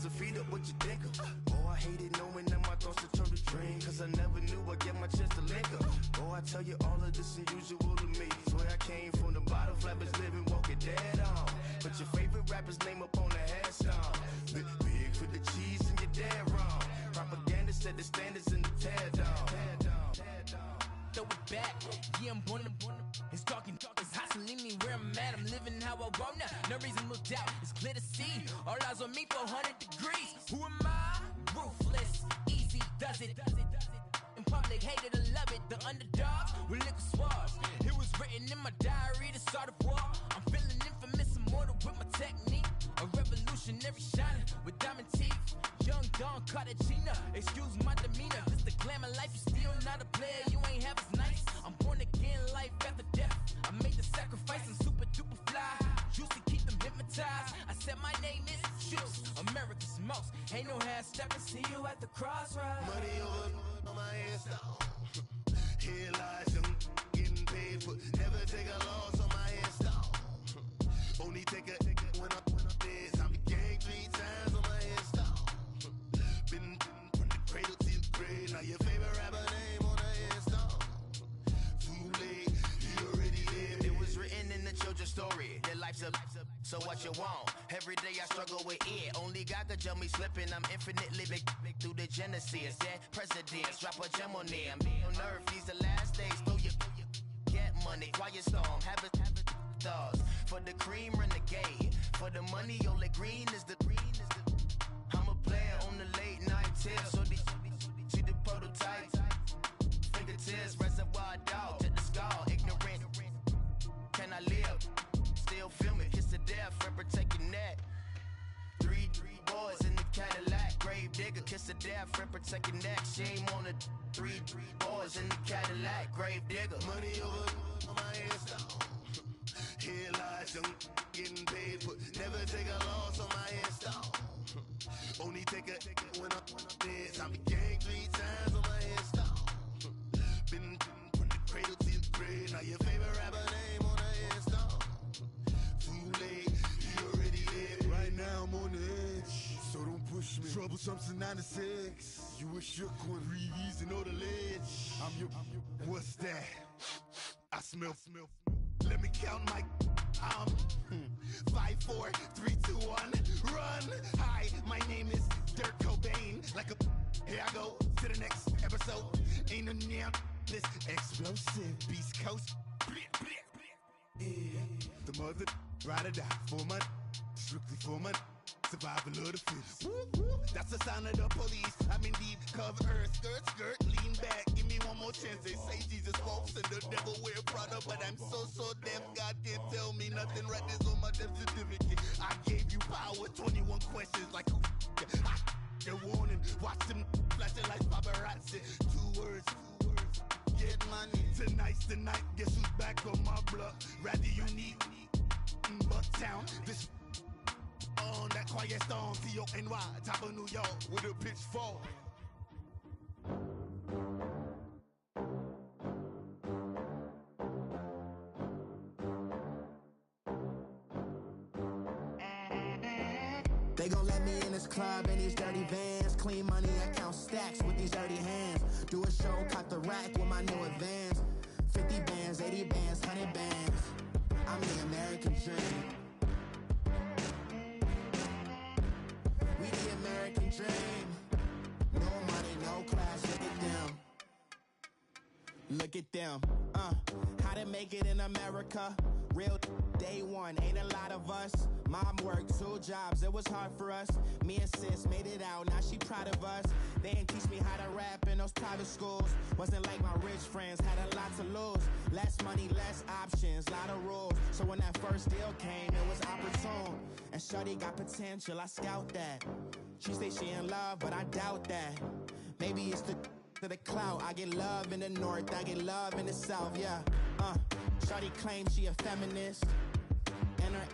so feed up what you think of. Oh, I hated knowing that my thoughts would turn to dream, cause I never knew I'd get my chance to link up. Oh, I tell you all of this unusual to me. Swear I came from the bottom, flappers living, walking dead on. Put your favorite rapper's name up on the headstone. Big for the cheese and you're dead wrong. Propaganda set the standards in the tear down. Throw it back, yeah, I'm born it's talking, it's hustling me where I'm at. I'm living how I want now, no reason to look doubt. It's clear to see, all eyes on me, 400 degrees. Who am I? Ruthless, easy, does it. In public, hated or love it. The underdogs with liquor swabs. It was written in my diary, the start of war. I'm feeling infamous, immortal with my technique. A revolutionary shining with diamond teeth. Young Don Cartagena, excuse my demeanor. This the glamour life, you still not a player, you ain't half as nice. I'm born again, life after death. I made the sacrifice, I'm super duper fly. Used to keep them hypnotized. I said my name is Juice, America's most. Ain't no half stepping, see you at the crossroads. Money over on my headstone. Here lies young, getting paid for. Never take a loss on my headstone. Only take a when I'm dead. I be gang 3 times on my headstone. Been from the cradle to the grave. Now your favorite rapper name on the headstone. Too late, you already lived. It was written in the children's story. Their life's a so what you want. Every day I struggle with it. Only God could jump me slipping. I'm infinitely big through the genesis. Dead presidents, drop a gem on them. On earth, these the last days. Throw your get money, quiet storm. Have a thoughts. For the cream, renegade. For the money, only green is the. I'm a player on the late night tips. So they see the prototype. Fingertips, reservoir dog. To the skull, ignorant. Can I live? Still feel me, kiss to death, friend, protect your neck. Three boys in the Cadillac, grave digger, kiss to death, friend, protect your neck. Shame on the three boys in the Cadillac, grave digger. Money over on my headstone. Here lies young, getting paid for. Never take a loss on my headstone. Only take a when I'm dead. I be gang 3 times on my headstone. Been from the cradle to the grave. Now your favorite rapper name on the headstone. Too late, you already lived. Right now I'm on the edge, so don't push me. Troublesome to 9 to 6. You a shook one, breeze and know the ledge. I'm your. What's that? I smell. Let me count my. 5, 4, 3, 2, 1, run. Hi, my name is Dirk Cobain. Like a. Here I go to the next episode. Ain't no damn this explosive Beast Coast. Yeah. The mother ride or die for my strictly for my survival of the fittest. That's the sound of the police. I'm indeed cover earth, skirt, lean back. Give me one more chance. They say Jesus walks and the devil wear Prada, but I'm so deaf. God can't tell me nothing. Right there's on my death certificate. I gave you power. 21 questions like who? Your warning. Watch them flashing like paparazzi. 2 words. Get money. Tonight's the night. Guess who's back on my block? Rather unique. Bucktown. This on that quiet storm. T-O-N-Y. Top of New York with a pitchfork. They gon' let me in this club in these dirty vans. Clean money, I count stacks with these dirty hands. Do a show, caught the rack with my new advance. 50 bands, 80 bands, 100 bands. I'm the American dream. We the American dream. No money, no class, look at them. Look at them, how to make it in America. Real day one, ain't a lot of us. Mom worked 2 jobs, it was hard for us. Me and sis made it out, now she proud of us. They didn't teach me how to rap in those private schools. Wasn't like my rich friends, had a lot to lose. Less money, less options, lot of rules. So when that first deal came, it was opportune. And shorty got potential, I scout that. She say she in love, but I doubt that. Maybe it's to the clout. I get love in the north, I get love in the south, yeah. Shorty claims she a feminist, and her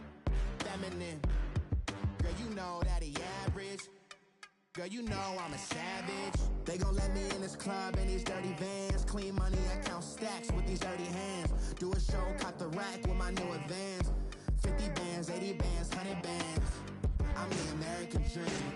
feminine. Girl, you know that he average. Girl, you know I'm a savage. They gon' let me in this club in these dirty vans. Clean money, I count stacks with these dirty hands. Do a show, caught the rack with my new advance. 50 bands, 80 bands, 100 bands. I'm the American dream.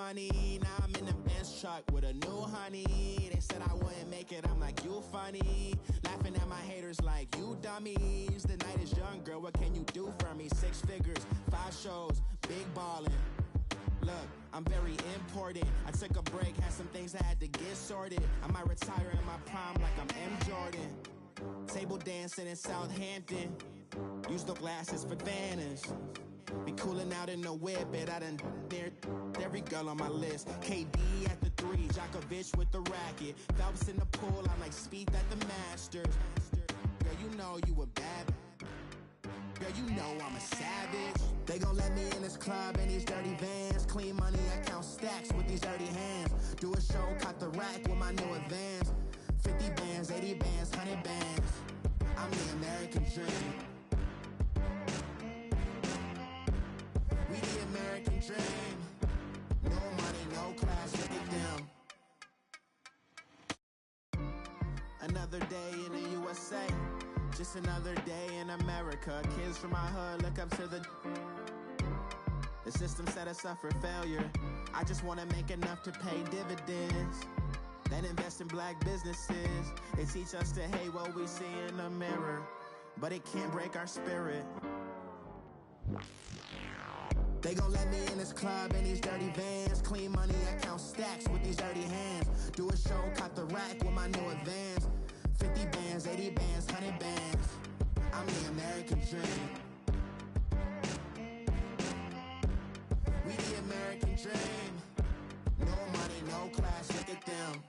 money. Now I'm in the Benz truck with a new honey. They said I wouldn't make it, I'm like, you funny. Laughing at my haters like, you dummies. The night is young, girl, what can you do for me? 6 figures, 5 shows, big ballin'. Look, I'm very important. I took a break, had some things I had to get sorted. I might retire in my prime like I'm M. Jordan. Table dancing in Southampton. Use the glasses for Vannas. Be cooling out in the whip, but I done near every girl on my list. KD at the 3, Djokovic with the racket. Phelps in the pool, I'm like Speed at the Masters. Girl, you know you a bad. Girl, you know I'm a savage. They gon' let me in this club in these dirty vans. Clean money, I count stacks with these dirty hands. Do a show, cut the rack with my new advance. 50 bands, 80 bands, 100 bands. I'm the American dream. We the American dream. No money, no class, look at them. Another day in the USA. Just another day in America. Kids from my hood look up to the system set us up for failure. I just wanna make enough to pay dividends. Then invest in black businesses. They teach us to hate what we see in the mirror, but it can't break our spirit. They gon' let me in this club in these dirty vans. Clean money, I count stacks with these dirty hands. Do a show, cut the rack with my new advance. 50 bands, 80 bands, 100 bands. I'm the American dream. We the American dream. No money, no class, look at them.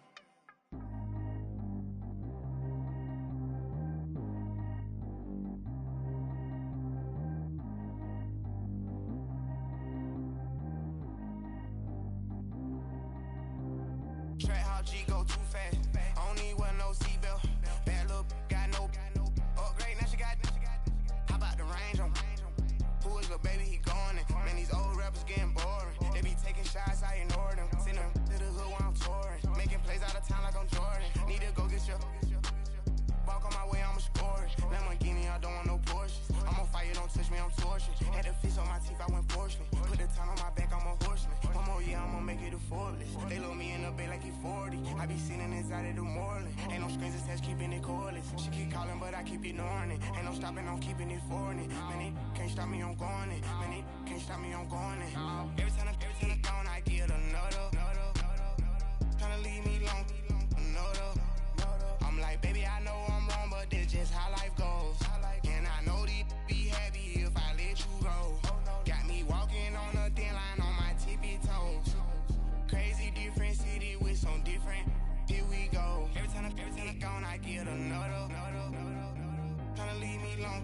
Track how G go too fast. I don't need wear no seatbelt. Bad look, got no upgrade. Now she got. How about the range on? Who is the baby? He going in. Man, these old rappers getting boring. They be taking shots, I ignore them. Send them to the hood while I'm touring. Making plays out of town like I'm Jordan. Need to go get your. Walk on my way, I'ma score it. Lamborghini, I don't want no Porsches. I'm on fire, don't touch me, I'm torching. Had the fish on my teeth, I went porcelain. Put the town on my back, I'm a horseman. One more year, I'ma make it affordless. They load me in the bay like he 40. I be sitting inside of the Moreland. Ain't no screens attached, keeping it cordless. She keep calling, but I keep ignoring it. Ain't no stopping, I'm keeping it for it. Man, it can't stop me, I'm going it. Man, it can't stop me, I'm going it. Every time I gone, I get another. Tryna leave me long, another. I'm like, baby, I know I'm wrong, but this just how life goes. And I know these be happy if I let you go. Got me walking on a thin line on my tippy toes. Crazy different city with some different. Here we go. Every time I gone, I get another. Tryna leave me long,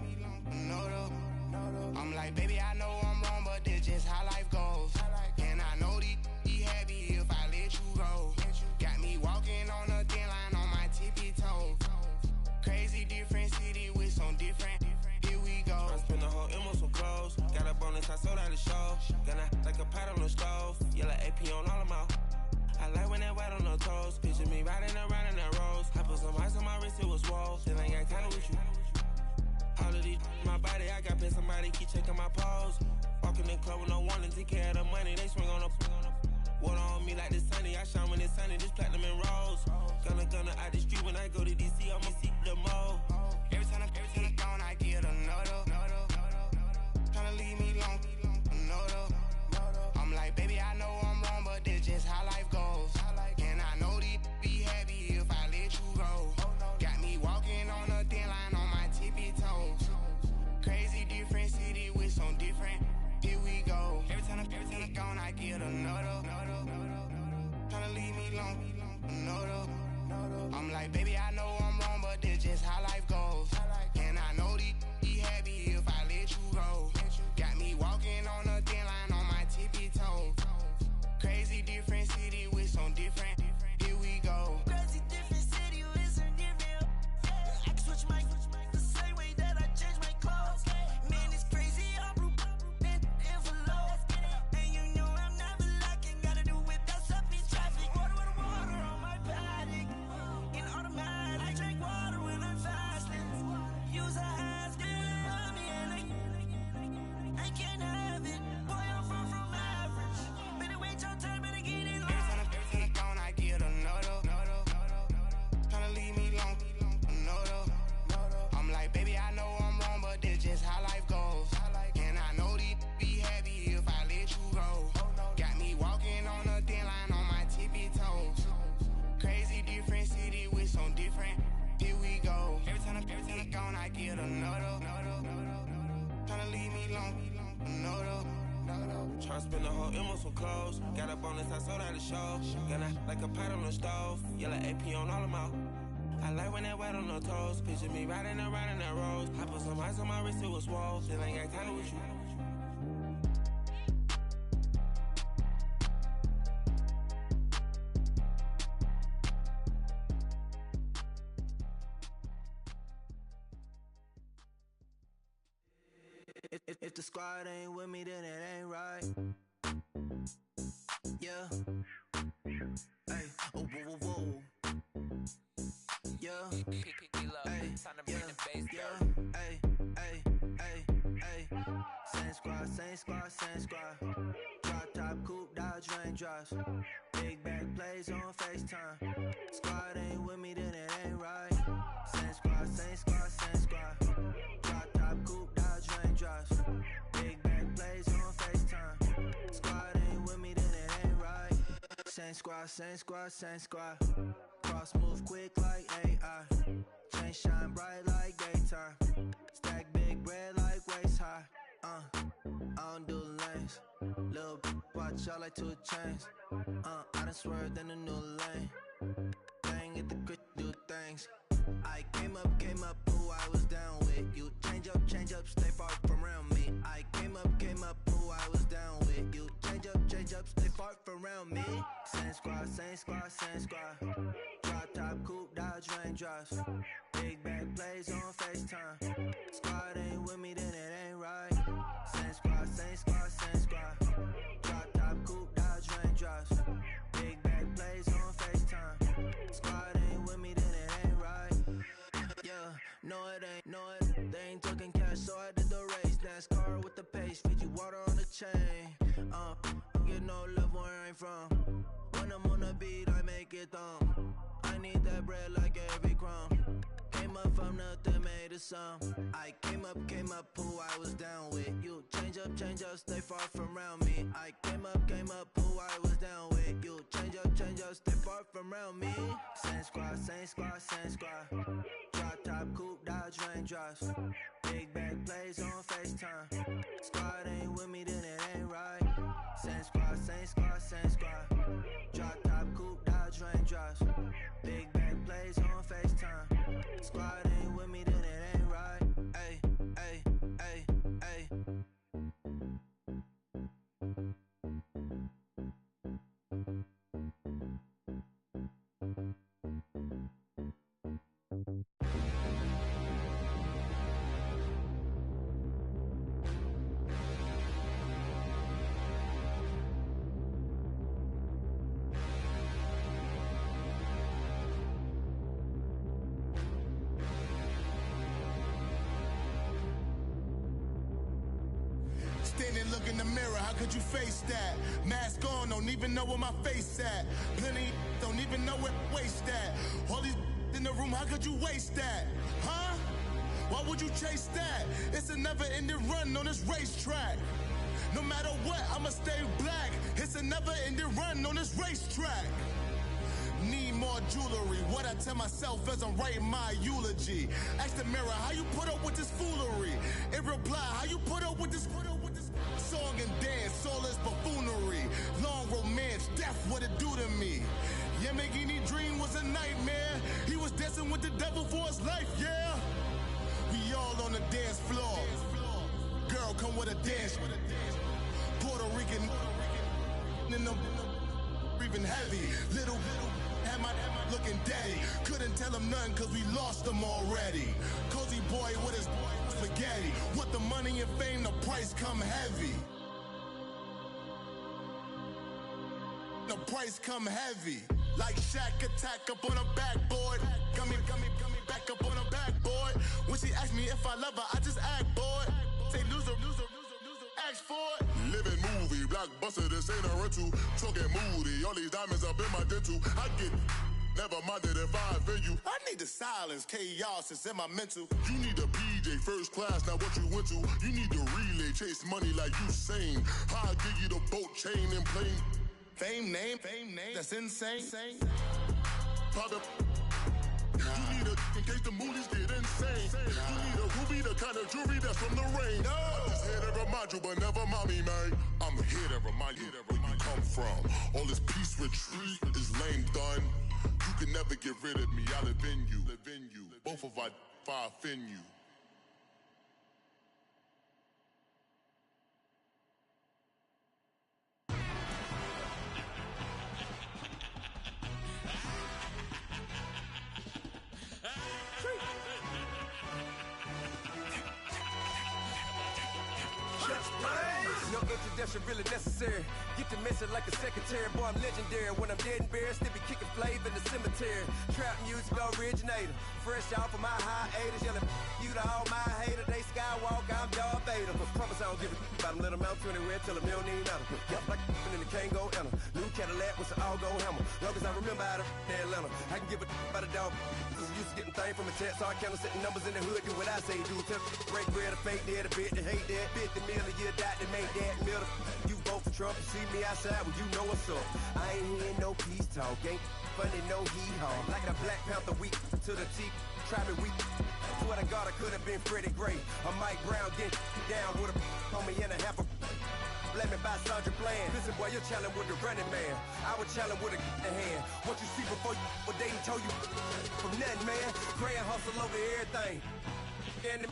another. I'm like, baby, I know I'm wrong, but this just how life goes. And I know these be happy if I let you go. Got me walking on a thin line on my tippy toes. Crazy different city with some different. Here we go. I spent the whole M on some clothes. Got a bonus, I sold out the show. Gonna like a pot on the stove. Yellow AP on all of my. I like when that white on the toes. Picture me riding around in that rose. I put some ice on my wrist, it was swole. Still ain't got time with you. All of these, my body, I got paid somebody, keep checking my pose. Walking in the club with no warning, take care of the money, they swing on the. Water on me like the sunny, I shine when it's sunny, this platinum and rose. Gonna out the street when I go to DC, I'ma see the mo. Every time I gone, I get another. Tryna leave me long, another. I'm like, baby, I know I'm wrong, but this just how life goes. And I know these be happy if I let you go. Got me walking on a thin line on my tippy toes. Crazy different city with some different. Here we go. Every time I gone, I get another. Tryna leave me long, another. I'm like, baby, I spent the whole M on some clothes. Got up on this, I sold out the show. Gonna like a pot on the stove. Yellow AP on all of my. I like when that wet on the toes. Picture me riding around in that rose. I put some ice on my wrist, it was swole. Still ain't got time with you. If the squad ain't with me, then it ain't right. Yeah. Hey. Oh, whoa, whoa, whoa. Yeah. Hey. Yeah. Hey. Hey. Hey. Hey. Same squad, same squad, same squad. Drop top, coupe, Dodge raindrops. Big back plays on FaceTime. Squad ain't with me, then it ain't right. Same squad, same squad, same squad. Drop top, coupe, Dodge raindrops. Big back plays on FaceTime. Squad ain't with me, then it ain't right. Same squad, same squad, same squad. Cross move quick like AI. Chain shine bright like daytime. Stack big bread like waist high. I don't do lanes. Little watch out like 2 chains. I done swerved in a new lane. Bang at the grit, do things. I came up, who I was down with. You change up, stay far from around me. I came up, who I was down with. You change up, stay far from around me. Same squad, same squad, same squad. Drop top, coupe, Dodge raindrops. Big back plays on FaceTime. Squad ain't with me, then it ain't right. Same squad, same squad, same squad. Drop top, coupe, Dodge raindrops. Big back plays on FaceTime. Squad ain't with me, then it ain't right. Yeah, no it ain't, they ain't talking cash, so I did the race. NASCAR with the pace, feed you water on the chain. Get no love where I ain't from. When I'm on the beat, I make it thumb. I need that bread like every crumb. Came up from nothing, made a sum. I came up, who I was down with. You change up, stay far from around me. I came up, who I was down with. You change up, stay far from around me. Same squad, same squad, same squad. Drop top, coupe, Dodge raindrops. Big back plays on FaceTime. Squad ain't with me, then it ain't right. Same squad, same squad, same squad. Drop top, coupe, Dodge raindrops. Big back plays on FaceTime. Squad ain't with me, then it ain't right. Ay, ay, ay, ay. Standing, look in the mirror, how could you face that? Mask on, don't even know where my face at. Plenty, don't even know where waste at. All these in the room, how could you waste that? Huh? Why would you chase that? It's a never-ending run on this racetrack. No matter what, I'ma stay black. It's a never-ending run on this racetrack. Need more jewelry. What I tell myself as I'm writing my eulogy. Ask the mirror, how you put up with this foolery? It reply, how you put up with this song and dance, soulless buffoonery. Long romance, death, what it do to me? Yamagini dream was a nightmare. He was dancing with the devil for his life, yeah. We all on the dance floor. Girl, come with a dance. Puerto Rican in the breathing heavy. Little had my looking daddy. Couldn't tell him nothing cause we lost him already. Cozy boy with his spaghetti. With the money and fame, the price come heavy. The price come heavy. Like Shaq attack up on a backboard. Got me back up on a backboard. When she asked me if I love her, I just act bored. Say loser, ask for it. Living movie, blockbuster, this ain't a rental. Talking moody, all these diamonds up in my dental. I get never minded if I offend you. I need the silence, chaos is in my mental. You need a PJ first class, not what you went to. You need the relay, chase money like you sane. I'll give you the boat chain and plane. Fame name, that's insane. Private. You need a in case the movies get insane. You need a ruby to kind of jewelry that's from the rain. I'm just here to remind you, but never mind me, man. I'm here to remind you where you come from. All this peace retreat is lame done. You can never get rid of me. I live in you. Both of our fire offend you. No introduction really necessary. Get the message like a secretary. Boy, I'm legendary. When I'm dead and buried, still be kicking flavor in the cemetery. Trap music originator. Fresh off of my hiatus. Yelling you to all my haters. They skywalk, I'm Darth Vader. Promise I don't give a about them. Let them out to anywhere. Tell them they don't need nothing. Yup, like and the can't go enter. New Cadillac with an all-gold hammer. Long as I remember out of Atlanta. I can give a about a dog. Used to getting things from a text. So I count setting numbers in the hood. Do what I say do. Tell break bread, a fake dead, a bit, they hate that. 50 million a year, die to make that middle. You vote for Trump, you see me outside, well, you know what's up. I ain't hearing no peace talk, ain't funny, no hee-haw. Like a Black Panther weak to the teeth, try me weak. Swear to God, I could have been Freddie Gray. Or Mike Brown, get down with a on me and a half a. Let me buy Sandra Bland. Listen, boy, you're challenging with the running man. I would challenge with a hand. What you see before you, what they told you from nothing, man. Pray and hustle over everything. And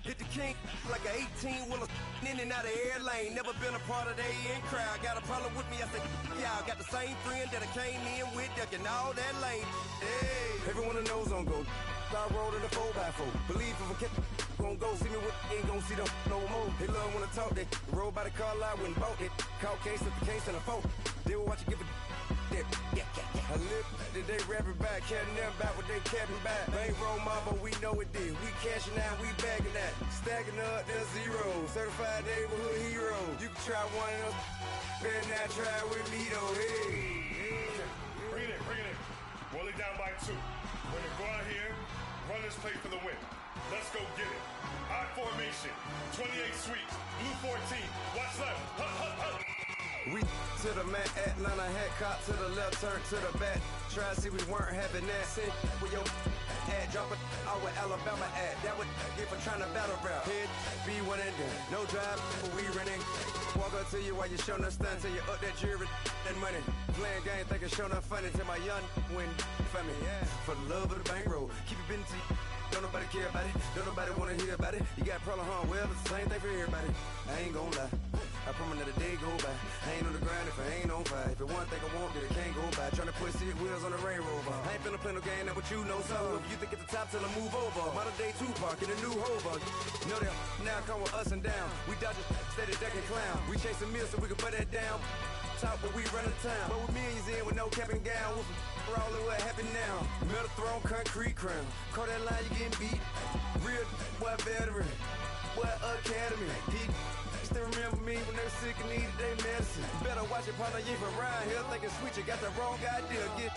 hit the king like an 18-wheeler in and out of air lane. Never been a part of the in crowd. Got a problem with me, I said, y'all. Got the same friend that I came in with, ducking all that lane. Hey, everyone that knows on go. I rolled in a 4x4. Believe if I kept gon' go see me with ain't gon' see them no more. They love when I talk, they roll by the car lot when bought it. Caught case at the case and a phone. They will watch you give a yeah. I live that they rapping back, carrying them back what they capping back. Bankroll mama, we know it did. We cashing out, we bagging that. Stacking up, there's zero. Certified neighborhood hero. You can try one of them, better not try with me though. Hey. Bring it in. Roll it down by 2. We're gonna go out here, run this play for the win. Let's go get it. I formation, 28 sweeps, blue 14. Watch left. Hut. We to the man, Atlanta hat caught to the left, turn to the back. Try to see we weren't having that. Sit with your ad, drop it out with Alabama ad. That would get for trying to battle rap. Head, be one and done. No drive, but we running. Walk up to you while you showing us stun till you up that jewelry and money. Playing game, thinking showing up funny till my young win for me. Yeah. For the love of the bankroll, keep it been to you. Don't nobody care about it. Don't nobody wanna hear about it. You got a problem, huh? Well, it's the same thing for everybody. I ain't gon' lie. I promise that a day go by. I ain't on the grind if I ain't on fire. If it one thing I want, then it can't go by. Tryna put seat wheels on the Range Rover. I ain't finna play no game, that what you know. So if you think it's the top till I move over. Modern day Tupac in a new Rover. Know that now come with us and down. We dodge a steady deck and clown. We chasing meals so we can put that down. Top, but we run the town. But with millions in with no cap and gown. We're all in what happened now. Metal throne, concrete crown. Call that line, you getting beat. Real, what veteran? What academy? He still remember me when they were sick and needed their medicine. Better watch it, partner, you from around here thinking sweet, you got the wrong idea. Get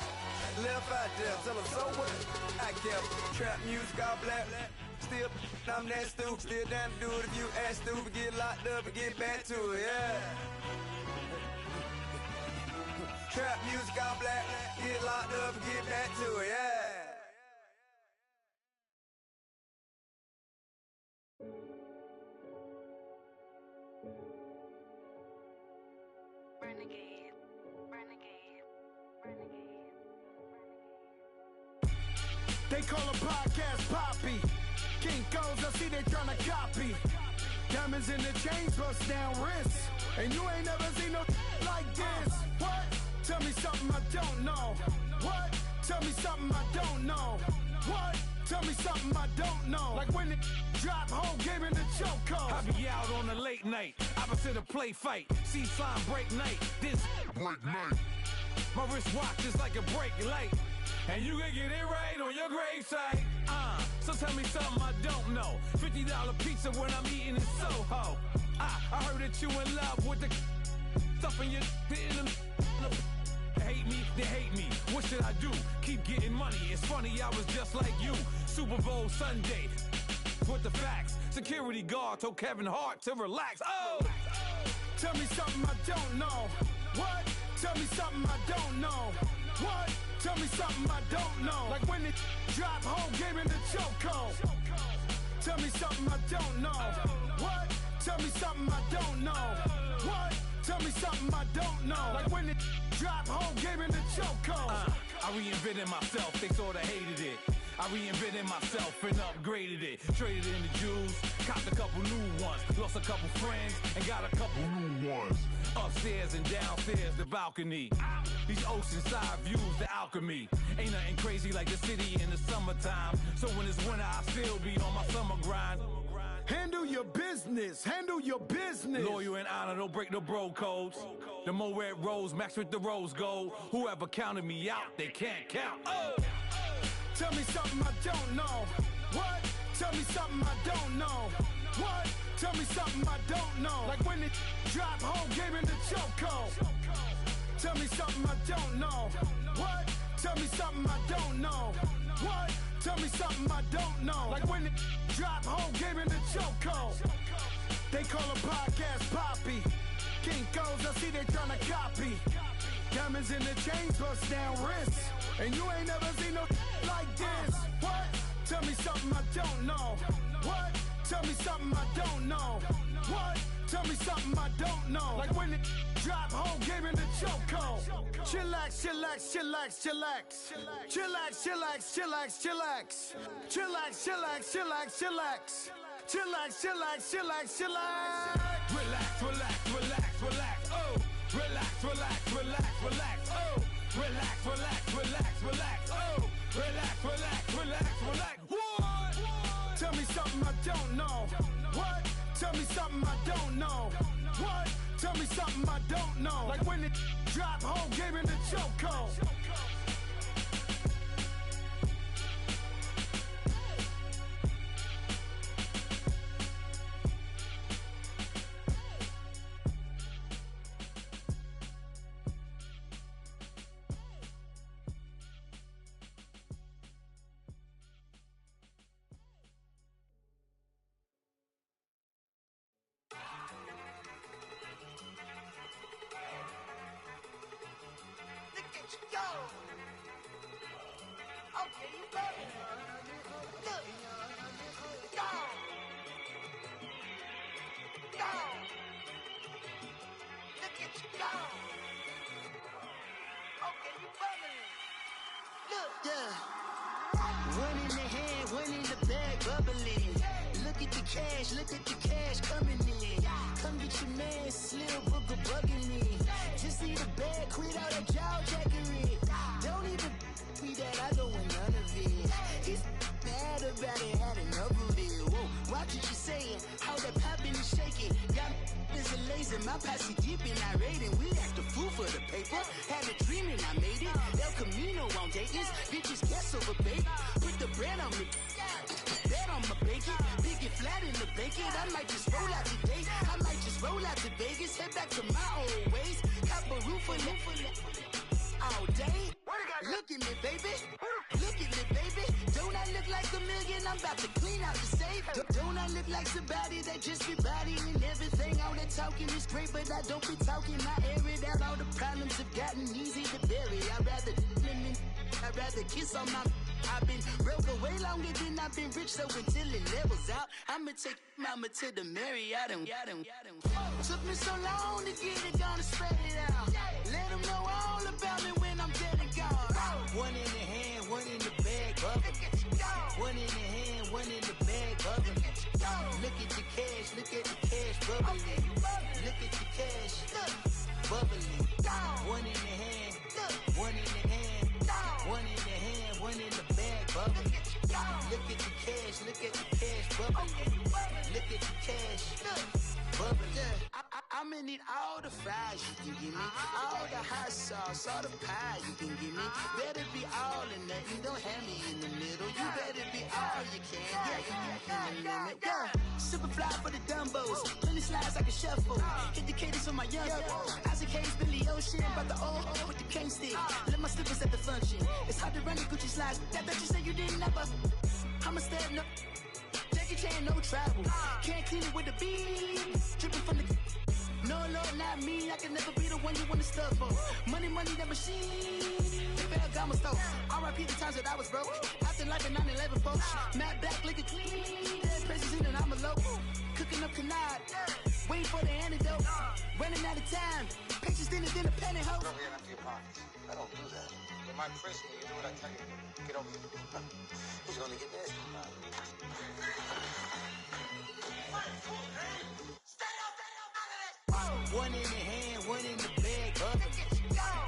left out there, tell them so what I kept. Trap music, all black. Still, I'm that stupid. Still down to do it if you ask stupid. Get locked up and get back to it, yeah. Trap music, all black. Get locked up and get back to it, yeah. They call a podcast Poppy. King goes, I see they tryna copy. Diamonds in the chains, bust down wrists. And you ain't never seen no like this. What? Tell me something I don't know. What? Tell me something I don't know. What? Tell me something I don't know. Like when it drop, whole game in the chokehold. I be out on a late night, opposite a play fight. See sign break night, this break night. My wristwatch is like a break light. And you can get it right on your gravesite. So tell me something I don't know. $50 pizza when I'm eating in Soho. I heard that you in love with the stuff in your hate me, they hate me. What should I do? Keep getting money. It's funny, I was just like you. Super Bowl Sunday with the facts. Security guard told Kevin Hart to relax. Oh! Tell me something I don't know. What? Tell me something I don't know. What? Tell me something I don't know. Like when it drop, whole game in the chokehold. Tell me something I don't know. What? Tell me something I don't know. What? Tell me something I don't know. Like when it dropped, whole game in the chokehold. I reinvented myself, they sorta hated it. I reinvented myself and upgraded it. Traded in the Jews, copped a couple new ones. Lost a couple friends and got a couple new ones. Upstairs and downstairs, the balcony. These oceanside views, the alchemy. Ain't nothing crazy like the city in the summertime. So when it's winter, I still be on my summer grind. Handle your business, handle your business. Loyal and honor, don't break the bro codes. The more red rose, max with the rose gold. Whoever counted me out, they can't count. Oh! Tell me something I don't know. What? Tell me something I don't know. What? Tell me something I don't know. Like when it dropped, whole game in the chokehold. Tell me something I don't know. What? Tell me something I don't know. What? Tell me something I don't know. Like when it dropped, whole game in the chokehold. They call a podcast Poppy. King goes, I see they tryna copy. Diamonds in the chains, bust down wrists. And you ain't never seen no like this. What? Tell me something I don't know. What? Tell me something I don't know. What? Tell me something I don't know. Like when it drop, whole game in the chokehold. Chillax, chillax, chillax, chillax. Chillax, chillax, chillax, chillax. Chillax, chillax, chillax, chillax. Chillax, chillax, chillax, chillax. Relax, relax, relax, relax, oh. Relax, relax, relax, relax, oh. Relax, relax, relax, relax, oh. Relax, relax, relax, relax. What? Tell me something I don't know. What? Tell me something I don't know. What? Tell me something I don't know. Like when it drop, whole game in the chokehold. One in the hand, one in the bag, bubbling. Look at the cash coming in. Come get your man, Slim Booker bugging me. Just need a bag, quit all that jaw jackery. Don't even me that I don't want none of it. He's mad about it, had enough of it. Whoa, watch what you saying, how that poppin' and shaking. Got is a lazy, my posse deep and irate, and we act a fool for the paper. Had a dream and I made it. El Camino on Dayton's, bitches guess over baby. Put the bread on me, bet on my bacon. Big it flat in the bacon. I might just roll out today. I might just roll out to Vegas, head back to my old ways. Cop a roof for all day. Look at me, baby. Look at me, baby. Don't I look like a million? I'm about to clean out the safe. Don't I look like somebody that just be bodying everything? All that talking is great, but I don't be talking. I air it out. All the problems have gotten easy to bury. I'd rather kiss on my. I've been broke way longer than I've been rich, so until it levels out, I'ma take mama to the Marriott and took me so long to get it, gonna spread it out. Let them know all about me when I'm dead and gone. One in the hand, one in the bag, bubbling. One in the hand, one in the bag, bubbling. Look at the cash, bubbling. Look at the cash, bubbling. One in the hand, one in the hand, one in the hand, one in the bag, bubbling. Look at the cash, bubbling. Look at the cash, bubbling. I'ma need all the fries you can give me, all the hot sauce, all the pie you can give me. Better be all or nothing, don't have me in the middle. You better be all you can, in the limit. Yeah, super fly for the Dumbos, plenty slides like a shuffle. Hit the cadence for my young Isaac Hayes, Billy Ocean, about the old with the cane stick. Let my slippers at the function. It's hard to run the Gucci slides. That you said you didn't never. I'ma step no. Jackie Chan, no travel. Can't clean it with the beat. Dripping from the. No, Lord, not me. I can never be the one you want to stuff for. Money, that machine. Got my stove. R.I.P. the times that I was broke. Acting like a 9/11 folks. Matt back, looking clean. Dead Wait for the antidote. Running out of time. Pictures thinner than a pantyhose. Get over here and empty your pockets. I don't do that. In my prison, you do what I tell you. Get over here. Who's gonna get this? One in the hand, one in the bag, bubbling.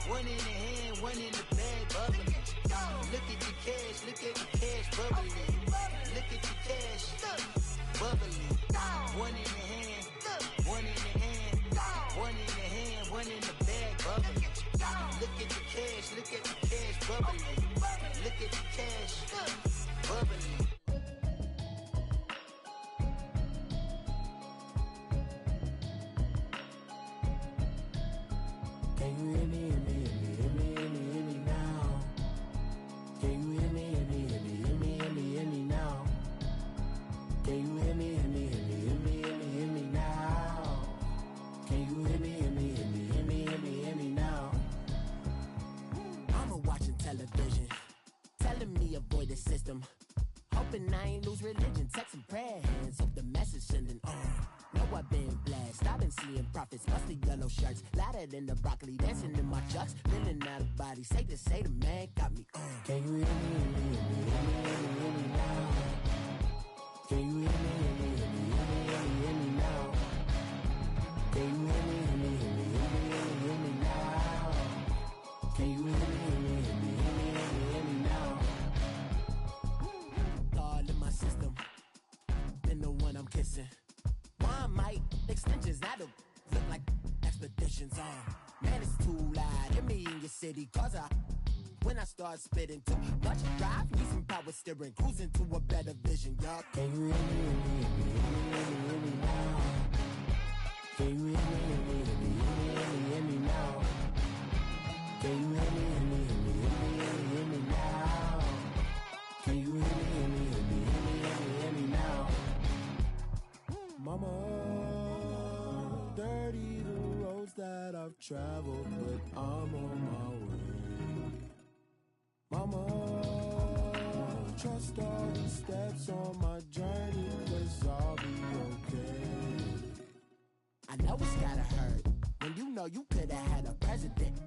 One in the hand, one in the bag, bubbling. Look at the cash, bubbling. Look at the cash, bubbling. One in the hand, one in the hand, one in the hand, one in the bag, bubbling. Look at the cash, bubbling. Look at the cash, bubbling. Can you hear me, hear me, hear me, hear me, hear me, hear me now? Can you hear me, hear me, hear me, hear me, hear me, hear me now? Can you hear me, hear me, hear me, hear me, hear me, hear me now? Can you hear me, hear me, hear me, hear me, hear me, hear me now? I'm watching television, telling me avoid the system. Hoping I ain't lose religion, texting prayer hands, hope the message sending on. Know I've been blessed, I've been seeing prophets, mostly yellow shirts, louder than the broccoli, dancing in my chucks, feeling out of body, safe to say the man got me on. Can you hear me, hear me, hear me, hear me, hear me, hear me now? Can you hear me, hear me, hear me, hear me, hear me, hear me now? Can you hear me, hear me, hear me, hear me, hear me, hear me now? Can you hear me, hear me, hear me, hear me, hear me, hear me now? All in my system, been the one I'm kissing. One mic, extensions, I don't look like expeditions on. Man, it's too loud, hit me in your city, cause when I start spitting too much drive, need some power steering, cruising to a better vision, y'all. Can you hear me, hear me, hear me, hear me, hear me, hear me now? Can you hear me, hear me, hear me, hear me, hear me, hear me now? Can you hear me, hear me, hear me, hear me, hear me, hear me now? Can you hear me, hear me, hear me, hear me, hear me now? Mama, dirty the roads that I've traveled, but I'm on my way. Mama, trust all the steps on my journey, 'cause I'll be okay. I know it's gotta hurt when you know you could've had a president.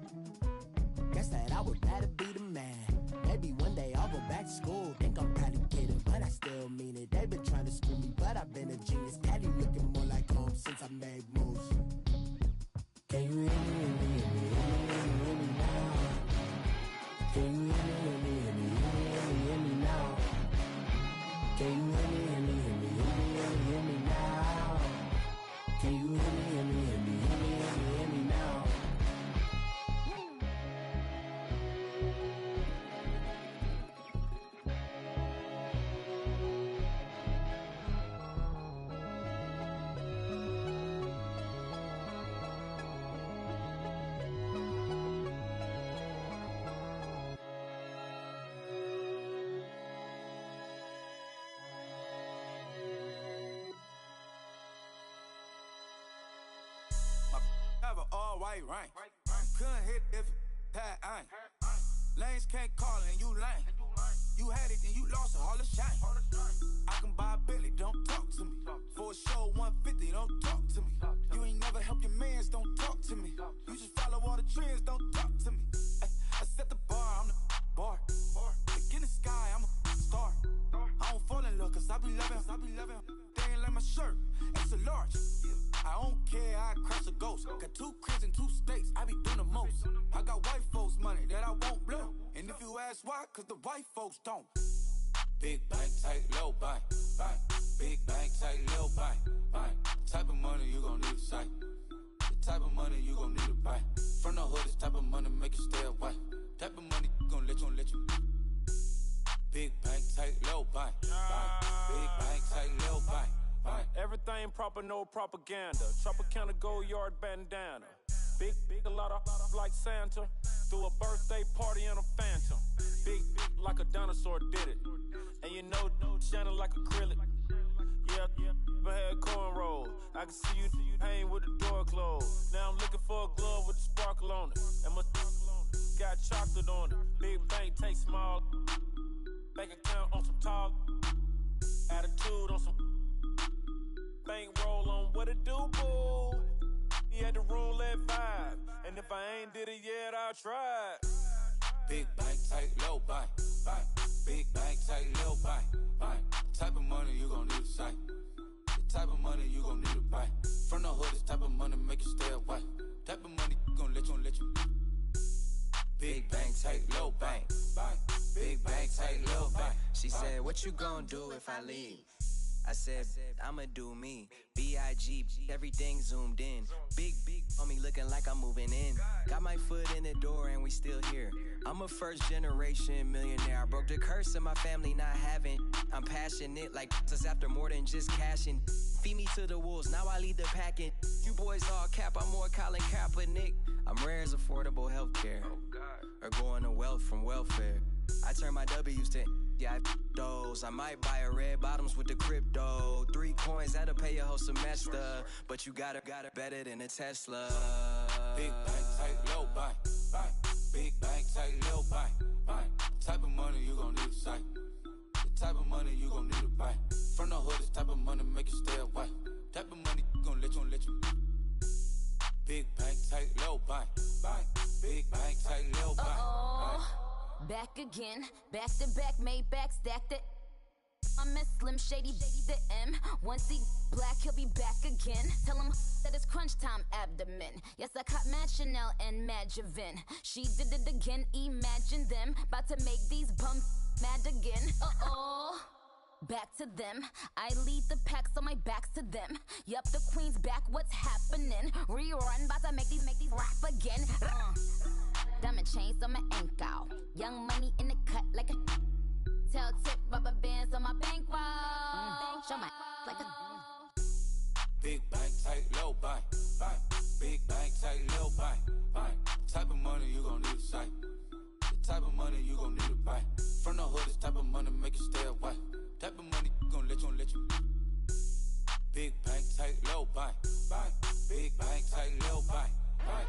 Guess that I would rather be the man. Maybe one day I'll go back to school. Think I'm probably kidding, but I still mean it. They've been trying to screw me, but I've been a genius. Cali looking more like home since I made moves. Can you hear me, hear me, hear me, hear me, hear me now? Can you hear me, hear me, hear me, hear me, hear me now? Can you hear me, hear me, hear me, hear me, hear me now? Can you hear me, hear me, hear me, hear me, hear me now? Have an all-white rank. Couldn't hit if it had ain't. Lanes can't call and you lame. You had it and you lost it, all the shine. I can buy a Billy, don't talk to me. For a show 150, don't talk to me. You ain't never helped your mans, don't talk to me. You just follow all the trends, don't talk to me. I set the bar, I'm the bar. Like in the sky, I'm a star. I don't fall in love, cause I be loving. They ain't like my shirt, it's a large. I don't care, I crush a ghost. Got 2 cribs in 2 states, I be doing the most. I got white folks money that I won't blow. And if you ask why, cause the white folks don't. Big bank, tight, low bank, bank. Big bank, tight, low bank, bank. The type of money you gon' need to sight. The type of money you gon' need to buy. From the hood, this type of money make you stay away. Type of money gon' let you. Big bank, tight, low bank, bank. Big bank, tight, low bank. Everything proper, no propaganda. Tropicana Gold Yard bandana. Big, a lot of like Santa. Threw a birthday party in a phantom. Big like a dinosaur did it. And you know, shining like acrylic. Yeah, I had cornrows. I can see you hang with the door closed. Now I'm looking for a glove with a sparkle on it. And my got chocolate on it. Big bank, take small. Bank account on some tall. Attitude on some. Bank roll on what it do. did it yet, I tried. Big bank, tight, low bank, bank. Big bank, tight, low bank, bank. Type of money you gon' need a sight. The type of money you gon' need to buy. From the hood, this type of money make you stay away. Type of money gon' let you. Big bank, tight, low bank, bank. Big bank, tight, low bank. She said, what you gon' do if I leave? I said, I'ma do me. B.I.G. Everything zoomed in. Big on me looking like I'm moving in. Got my foot in the door and we still here. I'm a first generation millionaire. I broke the curse of my family not having. I'm passionate like just after more than just cashing. Feed me to the wolves, now I lead the packing. You boys all cap, I'm more Colin Kaepernick. I'm rare as affordable healthcare. Or going to wealth from welfare. I turn my W's to those. I might buy a red bottoms with the crypto. 3 coins, that'll pay your whole semester. But you gotta better than a Tesla. Big bank, tight, low bank, bank. Big bank, tight, low bank, bank. Type of money you gon' need to sight. The type of money you gon' need to buy. From the hood, this type of money make you stay away. Type of money gon' let you. Big bank, tight, low bank, bank. Big bank, tight, low bank, bank. Back again, back to back, made back, stacked it. I'm a Slim Shady, the M. Once he black, he'll be back again. Tell him that it's crunch time abdomen. Yes, I caught Mad Chanel and Mad Javin. She did it again, imagine them. About to make these bums mad again. Back to them. I lead the pack, so my back's to them. Yup, the queen's back, what's happening? Rerun, about to make these rap again. Diamond chains on my ankle. Young money in the cut like a tail tip, rubber bands on my bankroll. Show my like a Big bank, tight, low bank, bank. Big bank, tight, low bank, bank. Type of money you gon' need to sight. The type of money you gon' need to buy. From the hood, this type of money make you stay away. Type of money gon' let you. Big bank, tight, low bank, bank. Big bank, tight, low bank, bank.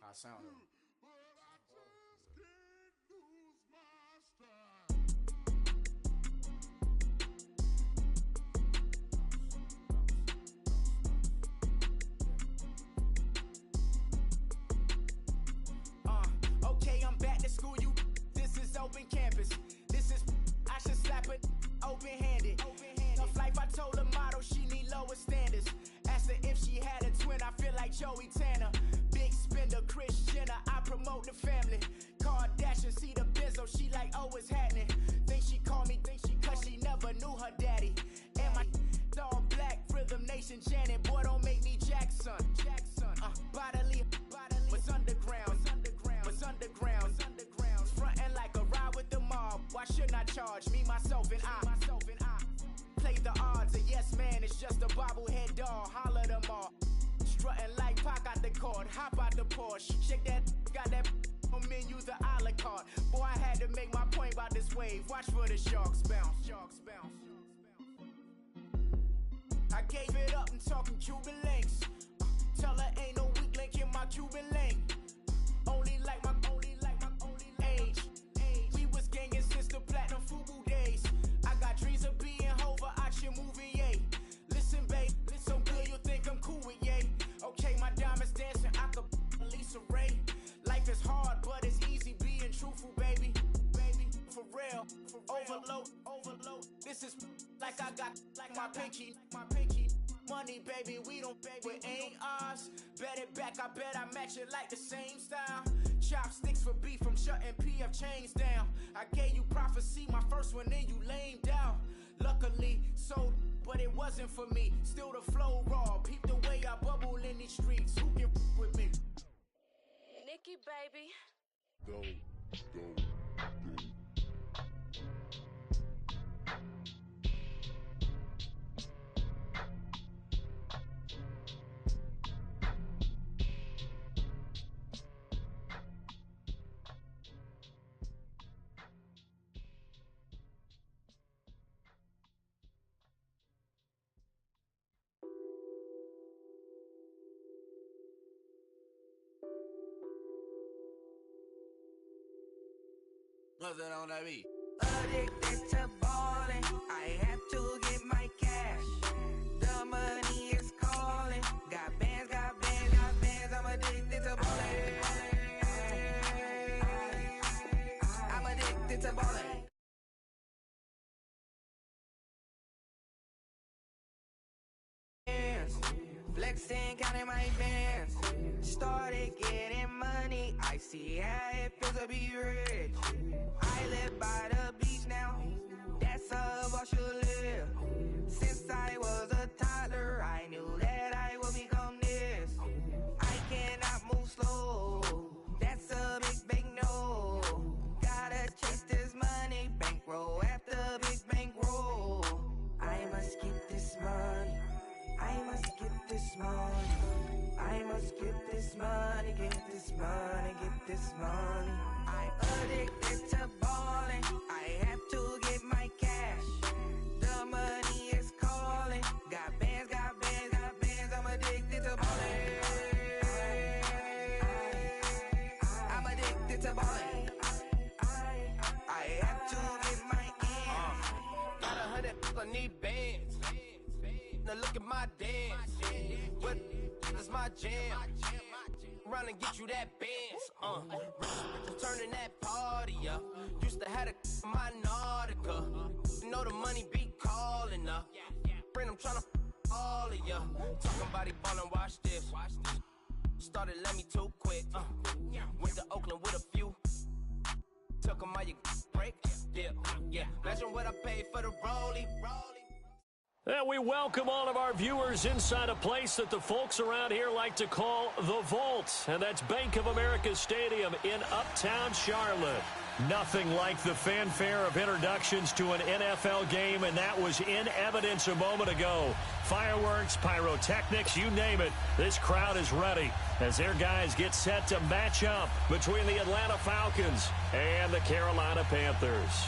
I sound it. Okay, I'm back to school, you. This is open campus. This is, I should slap it open-handed. Of life, I told her motto, she need lower standards. Asked her if she had a twin, I feel like Joey Tanner. Big spender, Kris Jenner, I promote the family. Kardashian, see the benzo, she like, oh, it's happening. Think she called me, cause she never knew her daddy. And my all black, Rhythm Nation, Janet, boy, don't make me Jackson. Bodily, was underground. Frontin' like a ride with the mob. Why shouldn't I charge me, myself, and I? Play the odds, a yes man is just a bobblehead doll. Holler them all. Strutting like Pac out the court, hop out the Porsche. Shake that, got that on menu, the a la carte. Boy, I had to make my point about this wave. Watch for the sharks bounce. I gave it up, I'm talking Cuban links. Tell her ain't no weak link in my Cuban link. Only like my age. We was gangin' since the platinum FUBU days. I got dreams of being Hova out your movie, yay. Listen, babe, so good you think I'm cool with yay. Okay, my diamonds dancing, I could Lisa Ray. Life is hard, but it's easy being truthful, baby. For real, overload. This is like I got like my pinky. Money, baby, we don't pay, but ain't ours. Bet it back, I bet I match it like the same style. Chopsticks for beef, I'm shutting PF chains down. I gave you prophecy, my first one, then you lamed out. Luckily, sold, but it wasn't for me. Still the flow raw, peep the way I bubble in these streets. Who can with me? Nikki, baby. Go. What's that on that beat? Addicted to balling, I have to get my cash. The money is calling. Got bands, got bands, got bands. I'm addicted to balling. I'm addicted to balling. Flexing, counting my bands. Started getting money. I see how it feels to be rich. I live by the beach now. That's how I should live. Since I was a toddler, I knew that I would become this. I cannot move slow. That's a big no. Gotta chase this money. Bankroll after big bankroll. I must get this money. I must get this money. I must get this money, get this money, get this money. I'm addicted to balling. I have to get my cash. The money is calling. Got bands, got bands, got bands. I'm addicted to balling. I'm addicted to balling. I have to get my ends. Got 100, I need bands. Now look at my dance. What is my jam? Run and get you that bands. Turning that party up. Used to have a my Nautica. You know the money be calling up. Friend, I'm tryna all of ya. Talking about it ballin', watch this. Started let me too quick. Went to Oakland with a few. Took 'em all you break. Yeah. Imagine what I paid for the rollie. And we welcome all of our viewers inside a place that the folks around here like to call the Vault. And that's Bank of America Stadium in Uptown Charlotte. Nothing like the fanfare of introductions to an NFL game, and that was in evidence a moment ago. Fireworks, pyrotechnics, you name it. This crowd is ready as their guys get set to match up between the Atlanta Falcons and the Carolina Panthers.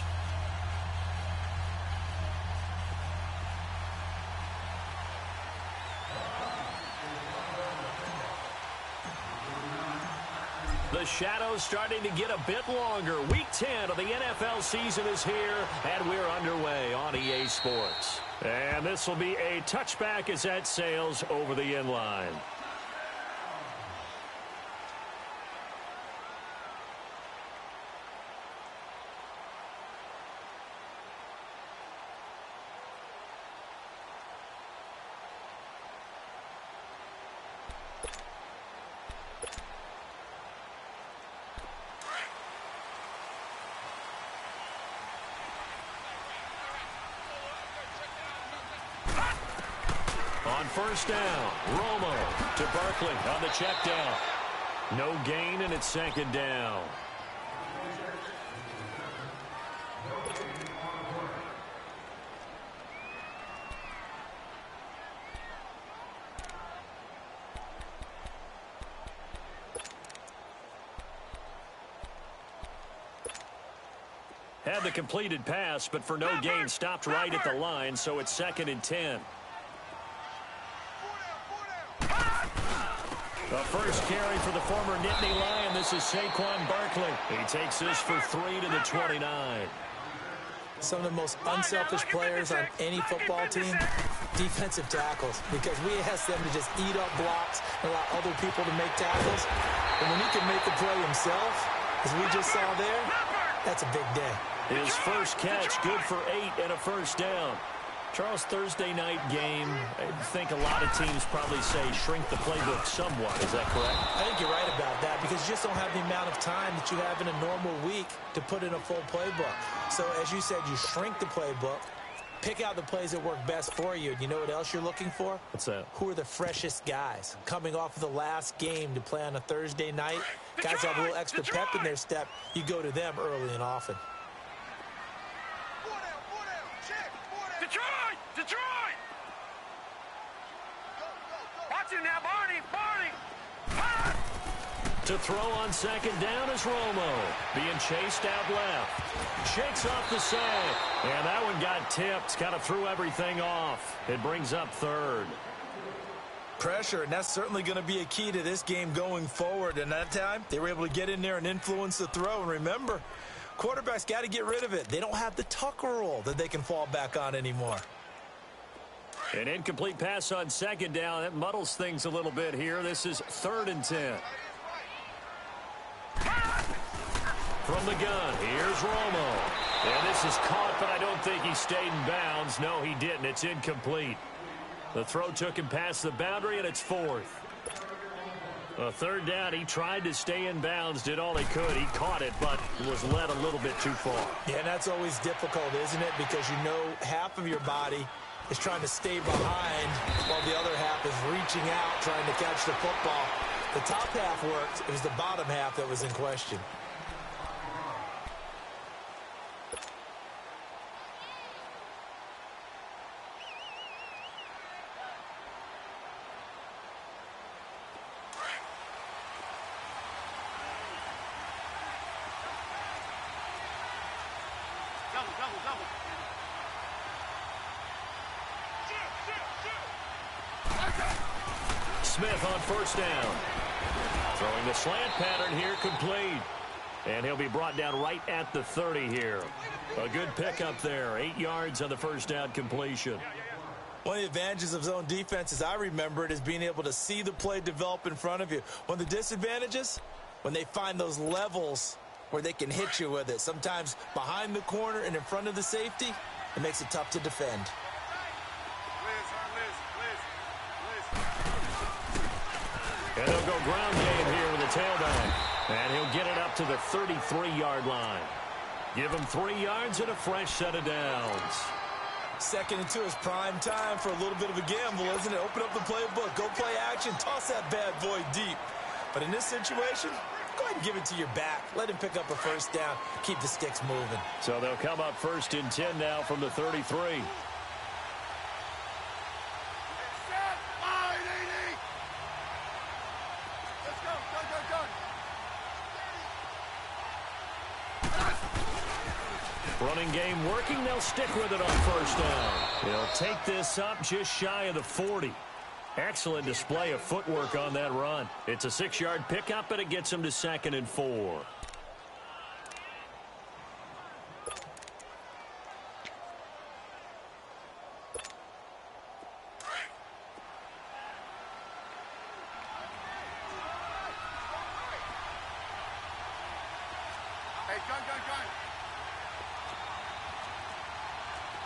The shadow's starting to get a bit longer. Week 10 of the NFL season is here, and we're underway on EA Sports. And this will be a touchback as that sails over the inline. On first down, Romo to Barkley on the check down. No gain, and it's second down. Had the completed pass, but for no gain, stopped right at the line, so it's 2nd and 10. The first carry for the former Nittany Lion. This is Saquon Barkley. He takes this for 3 to the 29. Some of the most unselfish players on any football team, defensive tackles, because we ask them to just eat up blocks and allow other people to make tackles. And when he can make the play himself, as we just saw there, that's a big day. His first catch, good for 8 and a first down. Charles, Thursday night game, I think a lot of teams probably say shrink the playbook somewhat. Is that correct? I think you're right about that because you just don't have the amount of time that you have in a normal week to put in a full playbook. So, as you said, you shrink the playbook, pick out the plays that work best for you. You know what else you're looking for? What's that? Who are the freshest guys? Coming off of the last game to play on a Thursday night, guys have a little extra pep in their step. You go to them early and often. Detroit! Watch him now, Barney! To throw on second down is Romo. Being chased out left. Shakes off the side. And that one got tipped. Kind of threw everything off. It brings up 3rd. Pressure, and that's certainly going to be a key to this game going forward. And that time, they were able to get in there and influence the throw. And remember, Quarterbacks got to get rid of it. They don't have the Tucker rule that they can fall back on anymore. An incomplete pass on second down. That muddles things a little bit here. This is 3rd and 10. From the gun, here's Romo. And this is caught, but I don't think he stayed in bounds. No, he didn't. It's incomplete. The throw took him past the boundary, and it's 4th. A 3rd down, he tried to stay in bounds, did all he could. He caught it, but was led a little bit too far. Yeah, and that's always difficult, isn't it? Because you know half of your body is trying to stay behind while the other half is reaching out, trying to catch the football. The top half worked. It was the bottom half that was in question. Smith on 1st down. Throwing the slant pattern here, complete. And he'll be brought down right at the 30 here. A good pickup there. 8 yards on the 1st down completion. One of the advantages of zone defense, as I remember it, is being able to see the play develop in front of you. One of the disadvantages, when they find those levels where they can hit you with it. Sometimes behind the corner and in front of the safety, it makes it tough to defend. And they'll go ground game here with a tailback. And he'll get it up to the 33-yard line. Give him 3 yards and a fresh set of downs. 2nd and 2 is prime time for a little bit of a gamble, isn't it? Open up the playbook, go play action, toss that bad boy deep. But in this situation, go ahead and give it to your back. Let him pick up a 1st down, keep the sticks moving. So they'll come up 1st and 10 now from the 33. Running game working. They'll stick with it on 1st down. He'll take this up just shy of the 40. Excellent display of footwork on that run. It's a 6-yard pickup, and it gets him to 2nd and 4. Hey, gun.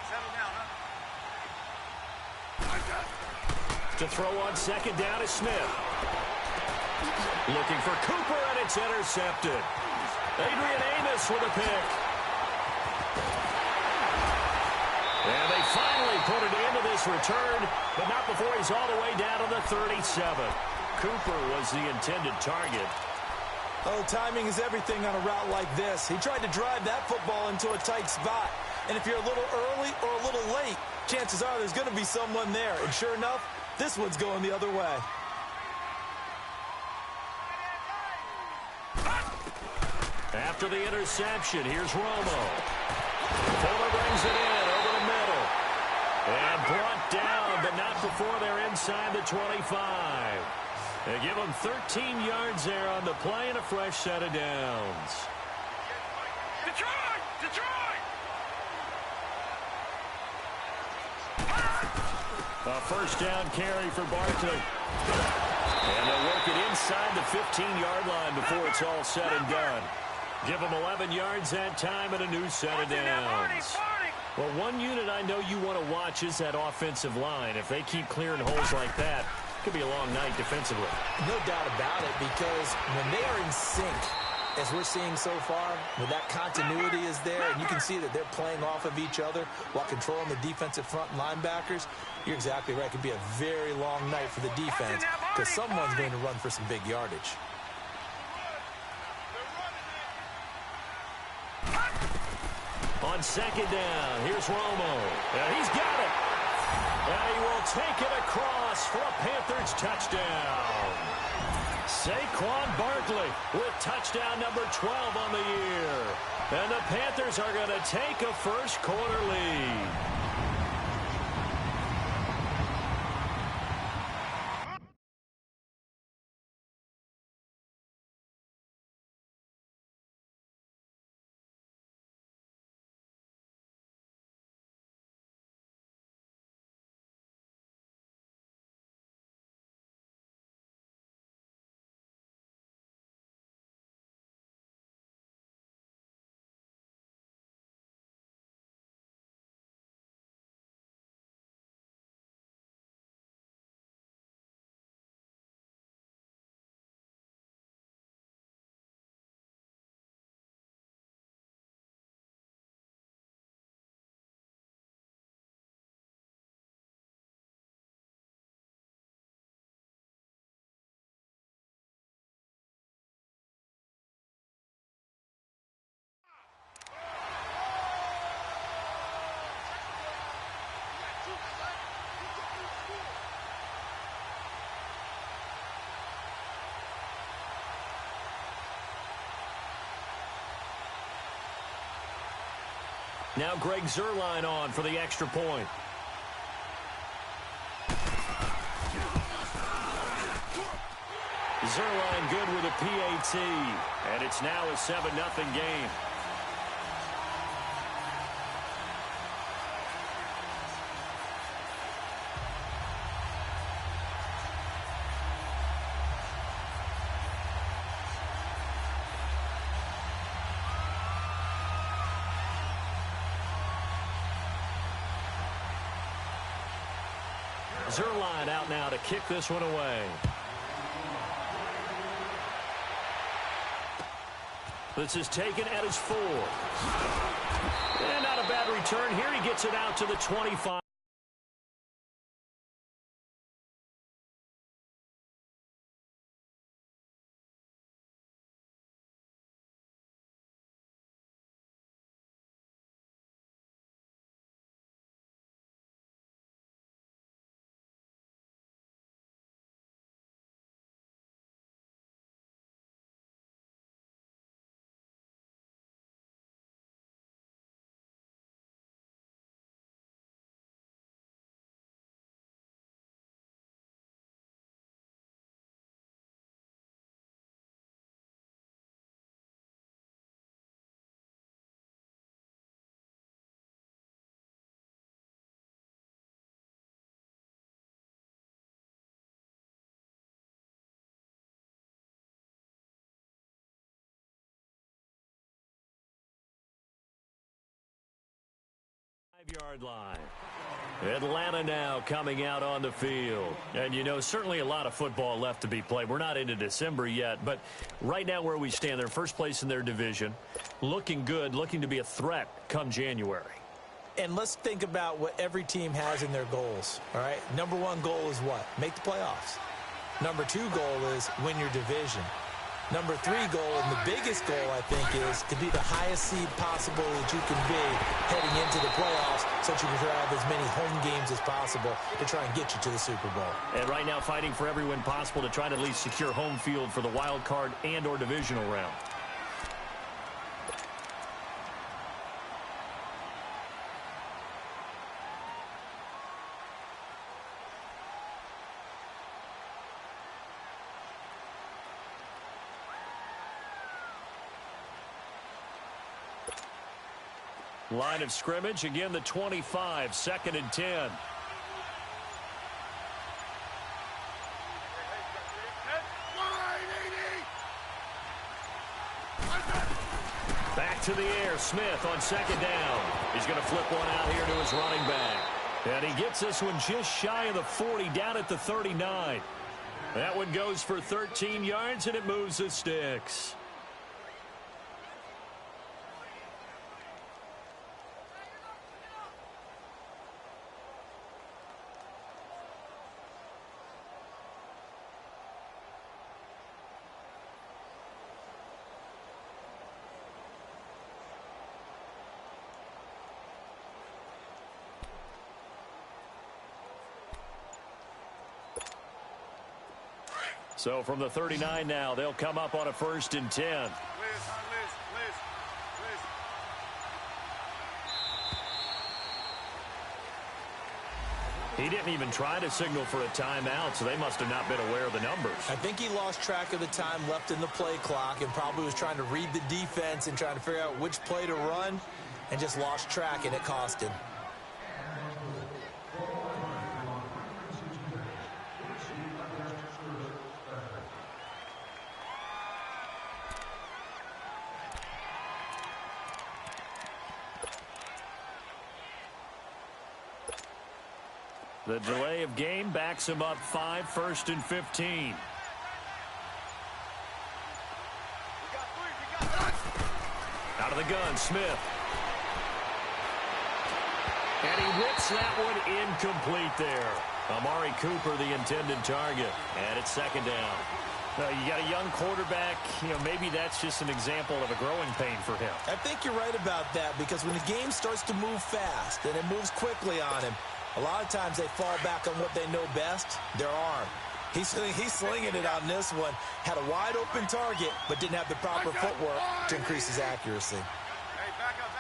Settle down, huh? To throw on 2nd down is Smith. Looking for Cooper, and it's intercepted. Adrian Amos with a pick. And they finally put it into this return, but not before he's all the way down to the 37. Cooper was the intended target. Oh, timing is everything on a route like this. He tried to drive that football into a tight spot. And if you're a little early or a little late, chances are there's going to be someone there. And sure enough, this one's going the other way. After the interception, here's Romo. Fuller brings it in over the middle. And brought down, but not before they're inside the 25. They give them 13 yards there on the play and a fresh set of downs. Detroit! A 1st down carry for Barkley. And they'll work it inside the 15-yard line before it's all said and done. Give them 11 yards that time and a new set of downs. Well, one unit I know you want to watch is that offensive line. If they keep clearing holes like that, it could be a long night defensively. No doubt about it, because when they are in sync, as we're seeing so far, when that continuity is there, and you can see that they're playing off of each other while controlling the defensive front linebackers, you're exactly right. It could be a very long night for the defense because someone's going to run for some big yardage. On 2nd down, here's Romo. And he's got it. And he will take it across for a Panthers touchdown. Saquon Barkley with touchdown number 12 on the year. And the Panthers are going to take a first-quarter lead. Now Greg Zuerlein on for the extra point. Zuerlein good with a PAT, and it's now a 7-0 game. Zuerlein out now to kick this one away. This is taken at his 4. And not a bad return here. He gets it out to the 25. Yard line. Atlanta now coming out on the field. And, you know, certainly a lot of football left to be played. We're not into December yet, but right now where we stand, they're first place in their division. Looking good, looking to be a threat come January. And let's think about what every team has in their goals, all right? Number 1 goal is what? Make the playoffs. Number 2 goal is win your division. Number 3 goal, and the biggest goal, I think, is to be the highest seed possible that you can be heading into the playoffs so that you can have as many home games as possible to try and get you to the Super Bowl. And right now fighting for every win possible to try to at least secure home field for the wild card and or divisional round. Line of scrimmage, again the 25, 2nd and 10. Back to the air, Smith on 2nd down. He's going to flip one out here to his running back. And he gets this one just shy of the 40, down at the 39. That one goes for 13 yards, and it moves the sticks. So from the 39 now, they'll come up on a 1st and 10. He didn't even try to signal for a timeout, so they must have not been aware of the numbers. I think he lost track of the time left in the play clock and probably was trying to read the defense and trying to figure out which play to run and just lost track, and it cost him. The delay of game backs him up 5, 1st and 15. Out of the gun, Smith. And he whips that one incomplete there. Amari Cooper, the intended target. And it's 2nd down. You got a young quarterback, you know, maybe that's just an example of a growing pain for him. I think you're right about that, because when the game starts to move fast and it moves quickly on him, a lot of times they fall back on what they know best, their arm. He's slinging it on this one. Had a wide open target, but didn't have the proper footwork to increase his accuracy. Hey, back up.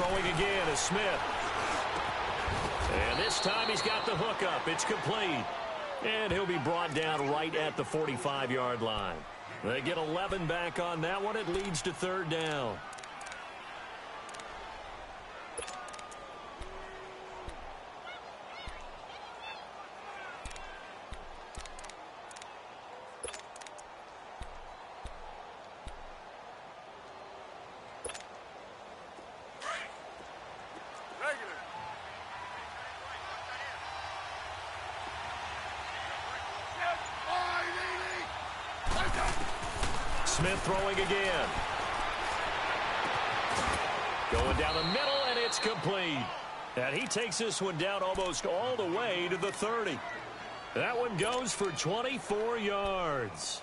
throwing again is Smith. And this time he's got the hook up. It's complete. And he'll be brought down right at the 45-yard line. They get 11 back on that one. It leads to third down. Smith throwing again. Going down the middle, and it's complete. And he takes this one down almost all the way to the 30. That one goes for 24 yards.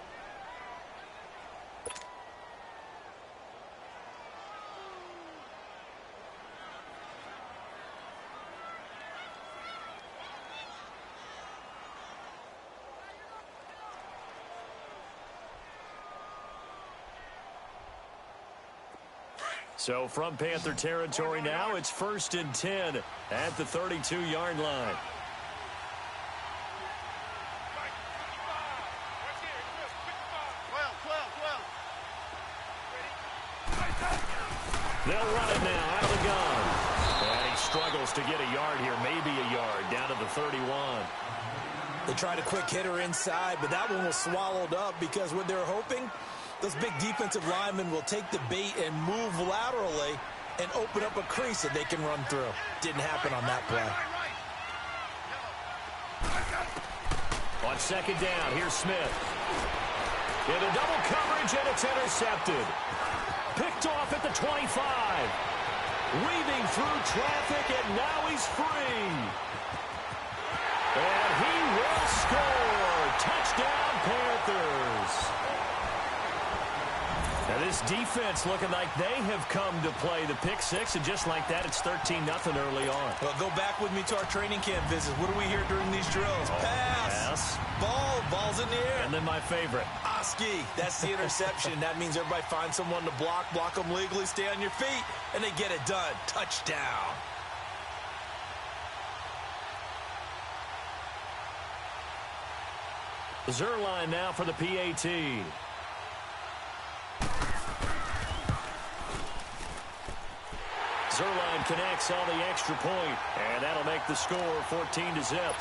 So from Panther territory now, it's 1st and 10 at the 32-yard line. They'll run it now out of the gun. And he struggles to get a yard here, maybe a yard, down to the 31. They tried a quick hitter inside, but that one was swallowed up because what they're hoping, those big defensive linemen will take the bait and move laterally and open up a crease that they can run through. Didn't happen on that play. On second down, here's Smith. Into double coverage, and it's intercepted. Picked off at the 25. Weaving through traffic, and now he's free. And he will score. Touchdown, Panthers. Now this defense looking like they have come to play the pick six, and just like that, it's 13-0 early on. Well, go back with me to our training camp visits. What do we hear during these drills? Pass. Ball's in the air. And then my favorite. Oski. That's the interception. That means everybody finds someone to block them legally, stay on your feet, and they get it done. Touchdown. Zerline now for the PAT. Zerline connects on the extra point, and that'll make the score 14-0.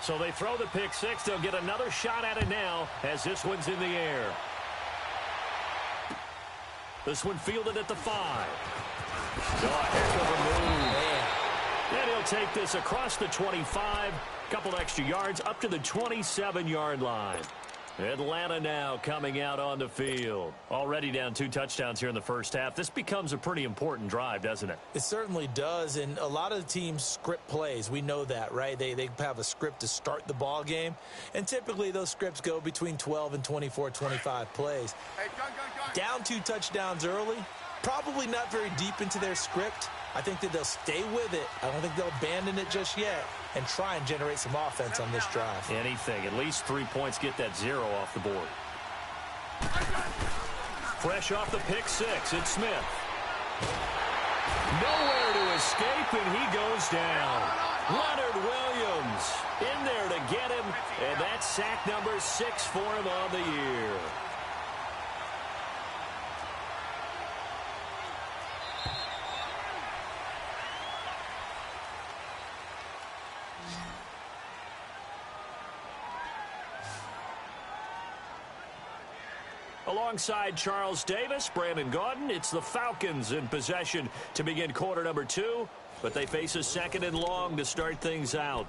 So they throw the pick six. They'll get another shot at it now as this one's in the air. This one fielded at the 5. Oh, heck of a move. And he'll take this across the 25. Couple extra yards up to the 27-yard line. Atlanta now coming out on the field. Already down 2 touchdowns here in the first half. This becomes a pretty important drive, doesn't it? It certainly does, and a lot of the teams script plays. We know that, right? They have a script to start the ball game, and typically those scripts go between 12 and 24, 25 plays. Down 2 touchdowns early, probably not very deep into their script. I think that they'll stay with it. I don't think they'll abandon it just yet and try and generate some offense on this drive. Anything. At least 3 points, get that 0 off the board. Fresh off the pick six, it's Smith. Nowhere to escape, and he goes down. Leonard Williams in there to get him, and that's sack number 6 for him on the year. Alongside Charles Davis, Brandon Gaudin, it's the Falcons in possession to begin quarter number 2, but they face a 2nd and long to start things out.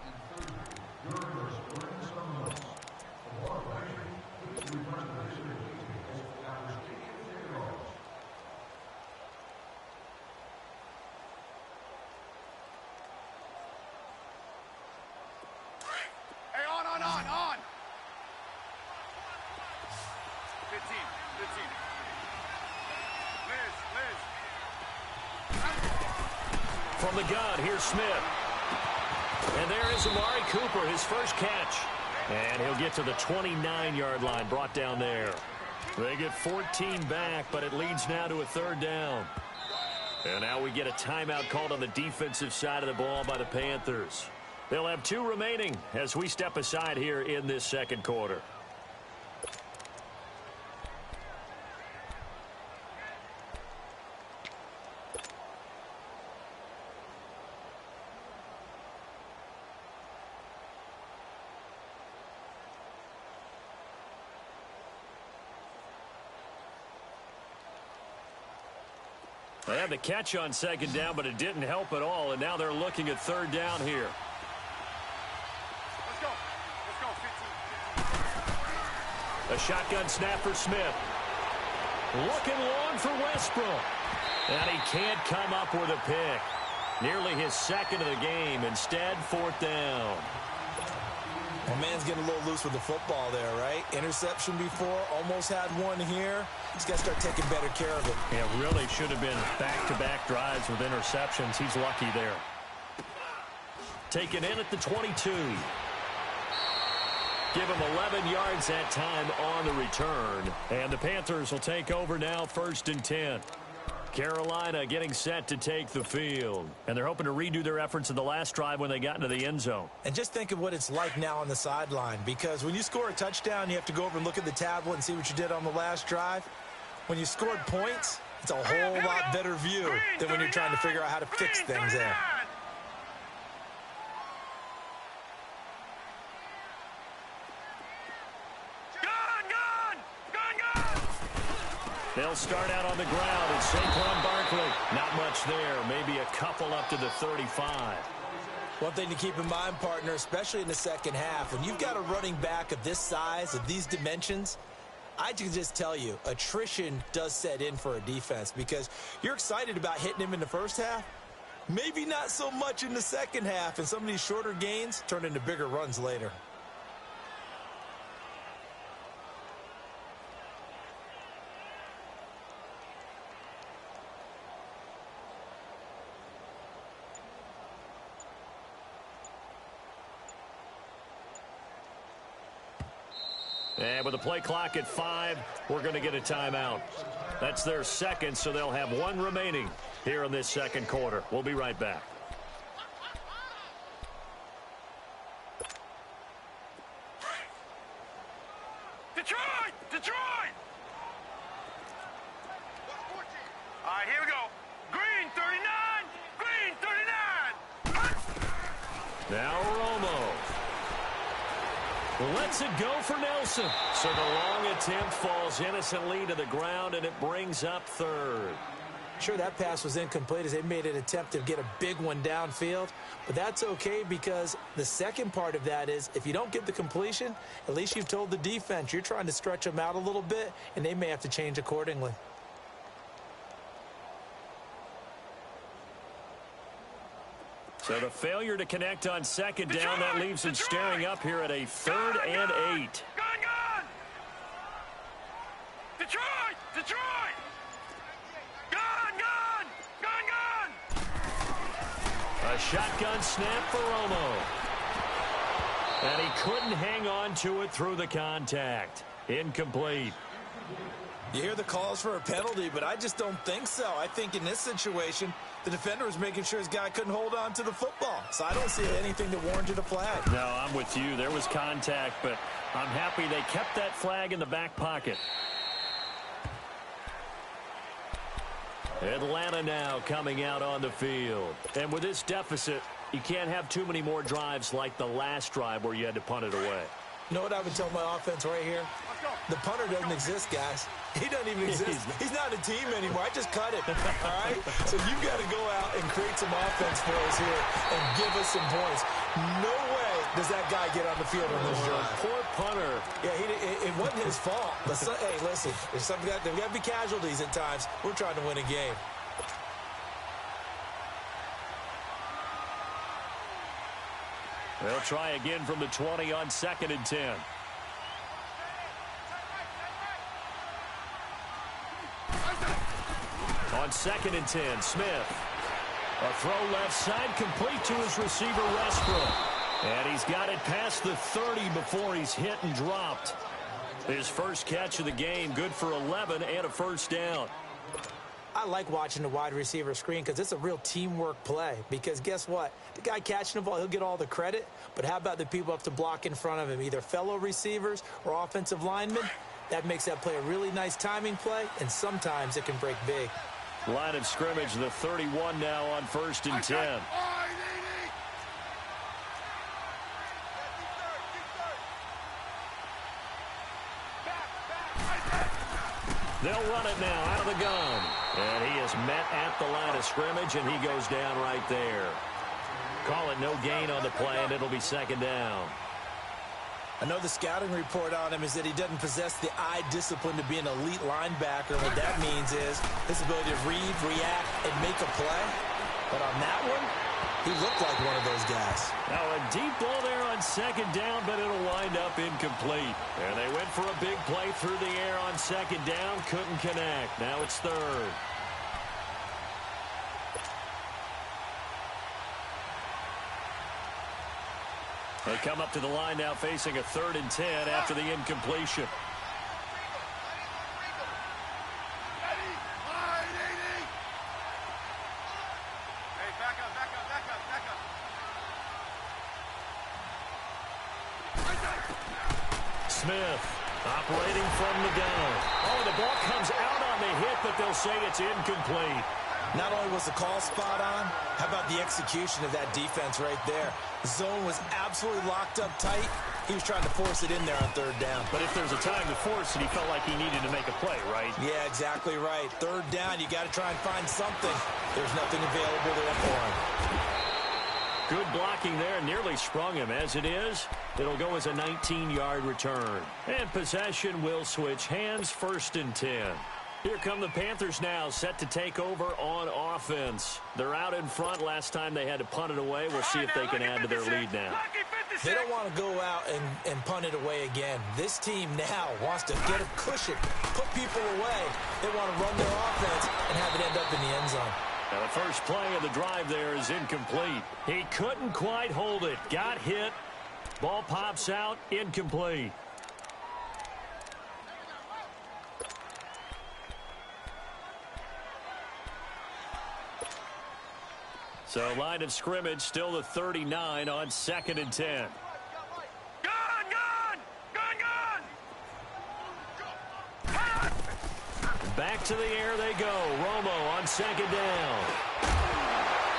From the gun, here's Smith. And there is Amari Cooper, his first catch. And he'll get to the 29-yard line, brought down there. They get 14 back, but it leads now to a third down. And now we get a timeout called on the defensive side of the ball by the Panthers. They'll have 2 remaining as we step aside here in this second quarter. They had the catch on second down, but it didn't help at all, and now they're looking at third down here. Let's go. Let's go, 15. A shotgun snap for Smith. Looking long for Westbrook. And he can't come up with a pick. Nearly his second of the game. Instead, fourth down. Well, man's getting a little loose with the football there, right? Interception before, almost had one here. He's got to start taking better care of it. Yeah, really should have been back-to-back drives with interceptions. He's lucky there. Taken in at the 22. Give him 11 yards that time on the return. And the Panthers will take over now, 1st and 10. Carolina getting set to take the field. And they're hoping to redo their efforts in the last drive when they got into the end zone. And just think of what it's like now on the sideline, because when you score a touchdown, you have to go over and look at the tablet and see what you did on the last drive. When you scored points, it's a whole lot better view than when you're trying to figure out how to fix things there. They'll start out on the ground, and Saquon Barkley, not much there, maybe a couple up to the 35. One thing to keep in mind, partner, especially in the second half, when you've got a running back of this size, of these dimensions, I can just tell you, attrition does set in for a defense, because you're excited about hitting him in the first half, maybe not so much in the second half, and some of these shorter gains turn into bigger runs later. And with the play clock at 5, we're going to get a timeout. That's their second, so they'll have 1 remaining here in this second quarter. We'll be right back. Detroit! Detroit! All right, here we go. Green 39! Green 39! Now Romo lets it go for Nelson. So the long attempt falls innocently to the ground, and it brings up third. Sure, that pass was incomplete as they made an attempt to get a big one downfield, but that's okay, because the second part of that is if you don't get the completion, at least you've told the defense you're trying to stretch them out a little bit, and they may have to change accordingly. So the failure to connect on second down, that leaves him staring up here at a 3rd and 8. Gun! Detroit! Detroit! Gun! A shotgun snap for Romo. And he couldn't hang on to it through the contact. Incomplete. You hear the calls for a penalty, but I just don't think so. I think in this situation, the defender was making sure his guy couldn't hold on to the football. So I don't see anything that warranted a flag. No, I'm with you. There was contact, but I'm happy they kept that flag in the back pocket. Atlanta now coming out on the field. And with this deficit, you can't have too many more drives like the last drive where you had to punt it away. You know what I would tell my offense right here? The punter doesn't exist, guys. He doesn't even exist. He's not a team anymore. I just cut it, all right? So you've got to go out and create some offense for us here and give us some points. No way does that guy get on the field on this drive. Poor punter. Yeah, it wasn't his fault. But hey, listen, there's got to be casualties at times. We're trying to win a game. They'll try again from the 20 on 2nd and 10. On 2nd and 10, Smith. A throw left side, complete to his receiver, Westbrook. And he's got it past the 30 before he's hit and dropped. His first catch of the game, good for 11 and a first down. I like watching the wide receiver screen because it's a real teamwork play. Because guess what? The guy catching the ball, he'll get all the credit. But how about the people up to block in front of him, either fellow receivers or offensive linemen? That makes that play a really nice timing play, and sometimes it can break big. Line of scrimmage, the 31 now on 1st and 10. They'll run it now out of the gun. And he is met at the line of scrimmage, and he goes down right there. Call it no gain on the play, and it'll be 2nd down. I know the scouting report on him is that he doesn't possess the eye discipline to be an elite linebacker. And what that means is his ability to read, react, and make a play. But on that one, he looked like one of those guys. Now a deep ball there on 2nd down, but it'll wind up incomplete. And they went for a big play through the air on 2nd down, couldn't connect. Now it's 3rd. They come up to the line now facing a 3rd and 10 after the incompletion. Smith operating from the gun. Oh, the ball comes out on the hit, but they'll say it's incomplete. Not only was the call spot on, how about the execution of that defense right there? The zone was absolutely locked up tight. He was trying to force it in there on 3rd down. But if there's a time to force it, he felt like he needed to make a play, right? Yeah, exactly right. 3rd down, you got to try and find something. There's nothing available there for him. Good blocking there, nearly sprung him. As it is, it'll go as a 19-yard return. And possession will switch hands, 1st and 10. Here come the Panthers now, set to take over on offense. They're out in front. Last time they had to punt it away. We'll see if they can add to their lead now. They don't want to go out and punt it away again. This team now wants to get a cushion, put people away. They want to run their offense and have it end up in the end zone. Now the first play of the drive there is incomplete. He couldn't quite hold it. Got hit. Ball pops out. Incomplete. So line of scrimmage still the 39 on 2nd and 10. Back to the air they go. Romo on 2nd down.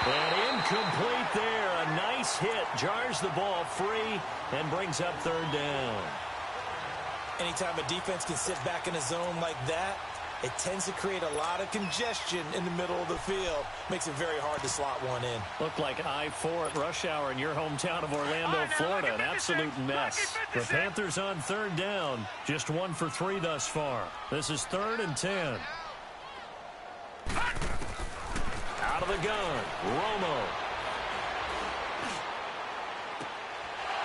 And incomplete there. A nice hit. Jars the ball free and brings up 3rd down. Anytime a defense can sit back in a zone like that, it tends to create a lot of congestion in the middle of the field. Makes it very hard to slot one in. Looked like I-4 at rush hour in your hometown of Orlando, Florida. An absolute mess. The Panthers on 3rd down. Just 1 for 3 thus far. This is 3rd and 10. Out of the gun. Romo.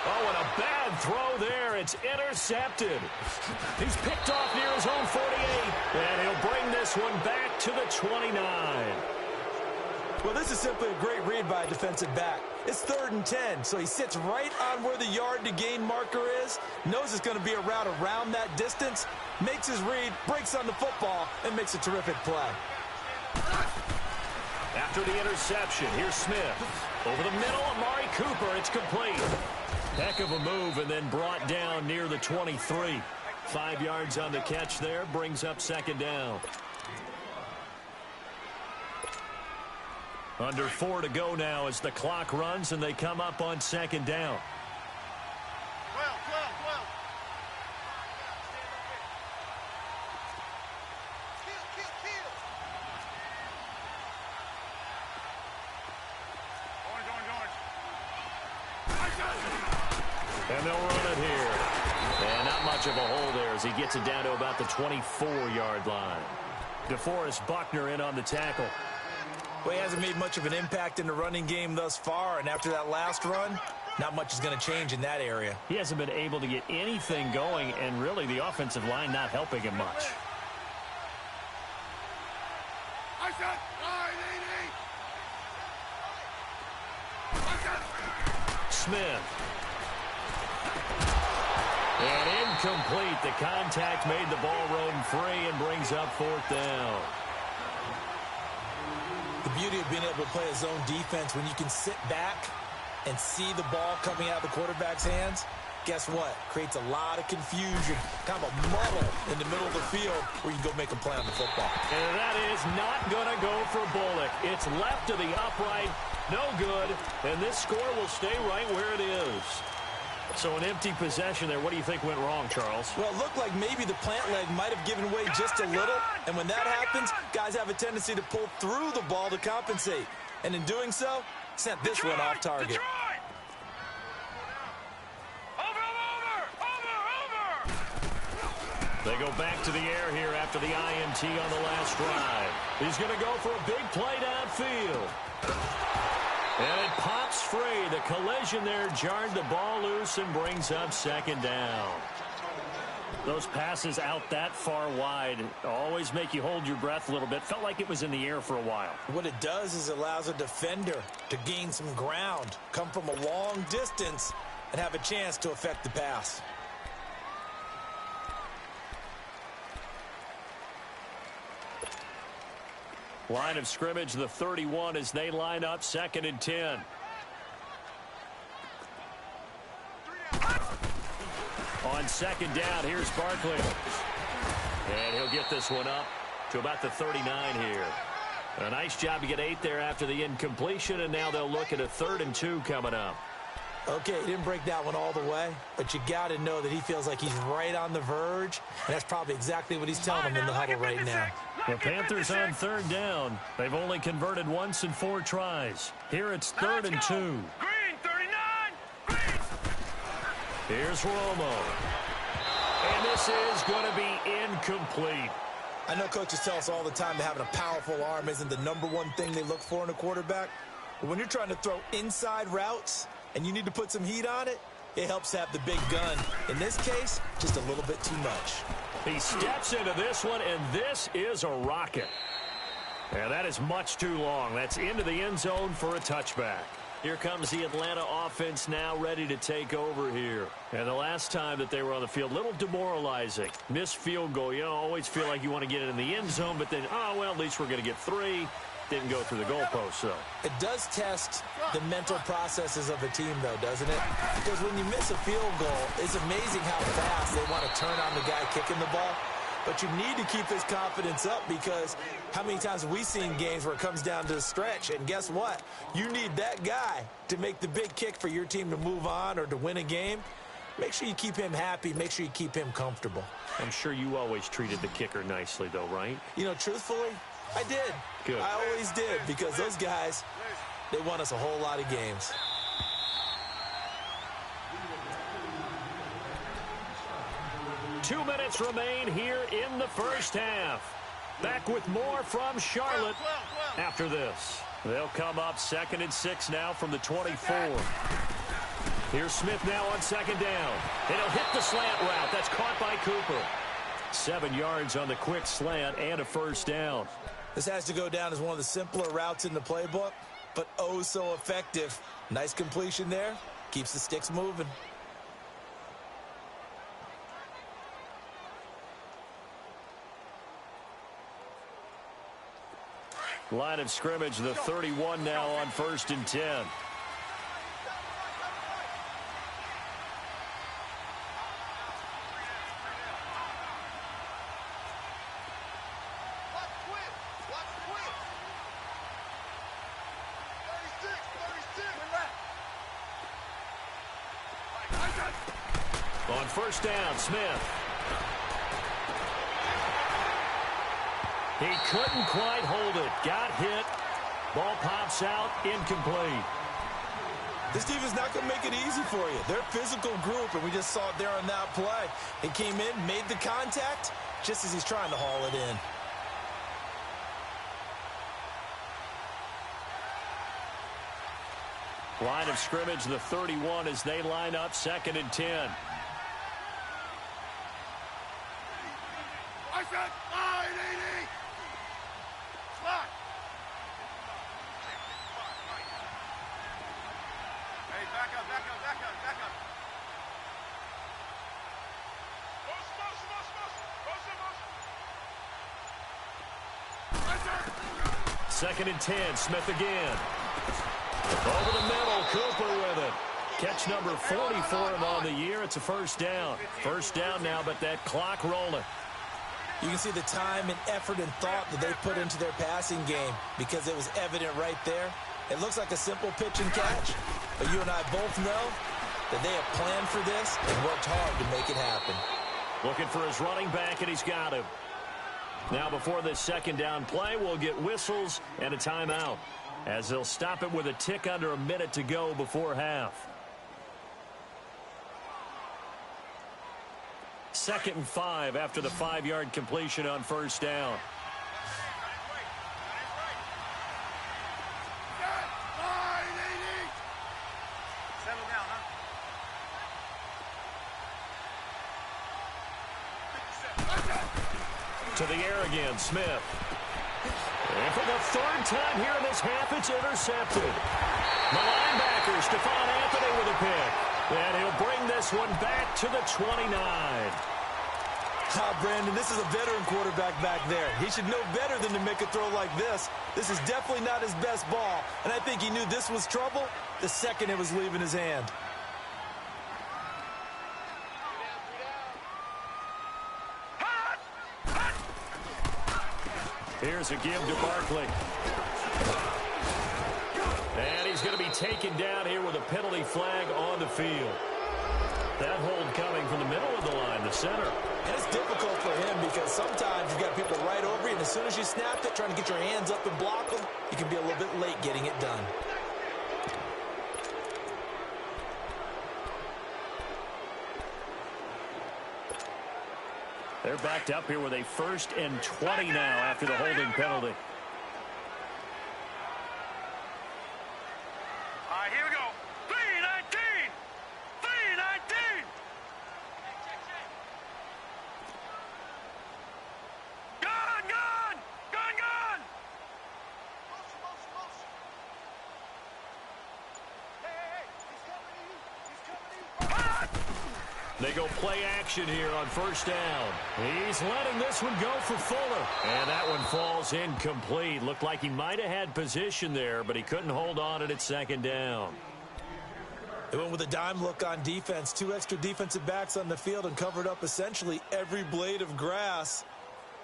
Oh, and a bad throw there. It's intercepted. He's picked off near his own 48. And he'll bring this one back to the 29. Well, this is simply a great read by a defensive back. It's 3rd and 10, so he sits right on where the yard to gain marker is, knows it's going to be a route around that distance, makes his read, breaks on the football, and makes a terrific play. After the interception, here's Smith. Over the middle, Amari Cooper. It's complete. Heck of a move, and then brought down near the 23. 5 yards on the catch there, brings up 2nd down. Under 4 to go now as the clock runs, and they come up on 2nd down. And they'll run it here. And not much of a hole there as he gets it down to about the 24-yard line. DeForest Buckner in on the tackle. Well, he hasn't made much of an impact in the running game thus far, and after that last run, not much is going to change in that area. He hasn't been able to get anything going, and really the offensive line not helping him much. Smith. And incomplete. The contact made the ball roam free and brings up 4th down. The beauty of being able to play a zone defense when you can sit back and see the ball coming out of the quarterback's hands, guess what? Creates a lot of confusion, kind of a muddle in the middle of the field where you can go make a play on the football. And that is not going to go for Bullock. It's left to the upright, no good, and this score will stay right where it is. So an empty possession there. What do you think went wrong, Charles? Well, it looked like maybe the plant leg might have given way just a little, and when that happens, guys have a tendency to pull through the ball to compensate. And in doing so, sent this one off target. They go back to the air here after the INT on the last drive. He's going to go for a big play downfield. And it pops free. The collision there jarred the ball loose and brings up 2nd down. Those passes out that far wide always make you hold your breath a little bit. Felt like it was in the air for a while. What it does is it allows a defender to gain some ground, come from a long distance, and have a chance to affect the pass. Line of scrimmage, the 31 as they line up 2nd and 10. On 2nd down, here's Barkley. And he'll get this one up to about the 39 here. A nice job to get 8 there after the incompletion, and now they'll look at a 3rd and 2 coming up. Okay, he didn't break that one all the way, but you got to know that he feels like he's right on the verge, and that's probably exactly what he's telling him in the huddle right now. The Panthers on 3rd down. They've only converted once in 4 tries. Here it's 3rd and 2. Green, 39! Green! Here's Romo. And this is going to be incomplete. I know coaches tell us all the time that having a powerful arm isn't the #1 thing they look for in a quarterback. But when you're trying to throw inside routes and you need to put some heat on it, it helps to have the big gun. In this case, just a little bit too much. He steps into this one, and this is a rocket. And that is much too long. That's into the end zone for a touchback. Here comes the Atlanta offense now ready to take over here. And the last time that they were on the field, a little demoralizing. Missed field goal. You always feel like you want to get it in the end zone, but then, oh, well, at least we're going to get 3. Didn't go through the goalpost, though. It does test the mental processes of a team, though, doesn't it? Because when you miss a field goal, it's amazing how fast they want to turn on the guy kicking the ball. But you need to keep his confidence up, because how many times have we seen games where it comes down to a stretch, and guess what? You need that guy to make the big kick for your team to move on or to win a game. Make sure you keep him happy. Make sure you keep him comfortable. I'm sure you always treated the kicker nicely, though, right? You know, truthfully, I did. Good. I always did, because those guys, they won us a whole lot of games. Two minutes remain here in the first half. Back with more from Charlotte after this. They'll come up 2nd and 6 now from the 24. Here's Smith now on 2nd down. And he'll hit the slant route. That's caught by Cooper. 7 yards on the quick slant and a first down. This has to go down as one of the simpler routes in the playbook, but oh so effective. Nice completion there. Keeps the sticks moving. Line of scrimmage, the 31 now on 1st and 10. On 1st down, Smith. He couldn't quite hold it. Got hit. Ball pops out. Incomplete. This team is not going to make it easy for you. They're a physical group, and we just saw it there on that play. He came in, made the contact, just as he's trying to haul it in. Line of scrimmage, the 31 as they line up 2nd and 10. I said 980. Slot. 2nd and 10. Smith again. Over the middle, Cooper with it. Catch number 40 for him on the year. It's a first down. First down now, but that clock rolling. You can see the time and effort and thought that they put into their passing game because it was evident right there. It looks like a simple pitch and catch, but you and I both know that they have planned for this and worked hard to make it happen. Looking for his running back, and he's got him. Now before this second down play, we'll get whistles and a timeout, as they'll stop it with a tick under a minute to go before half. 2nd and 5 after the 5-yard completion on first down. To the air again, Smith. And for the 3rd time here in this half, it's intercepted. The linebacker, Stephon Anthony with a pick. And he'll bring this one back to the 29. Brandon, this is a veteran quarterback back there. He should know better than to make a throw like this. This is definitely not his best ball. And I think he knew this was trouble the second it was leaving his hand. Here's a give to Barkley. And he's going to be taken down here with a penalty flag on the field. That hold coming from the middle of the line, the center. And it's difficult for him because sometimes you've got people right over you, and as soon as you snap it, trying to get your hands up and block them, you can be a little bit late getting it done. They're backed up here with a 1st and 20 now after the holding penalty. All right, here we go. 3-19. 3-19. Gun, gun. Gun, gun. Hey, he's coming to you. He's coming to you. They go play action here on first down. He's letting this one go for Fuller. And that one falls incomplete. Looked like he might have had position there, but he couldn't hold on it at 2nd down. They went with a dime look on defense. 2 extra defensive backs on the field and covered up essentially every blade of grass.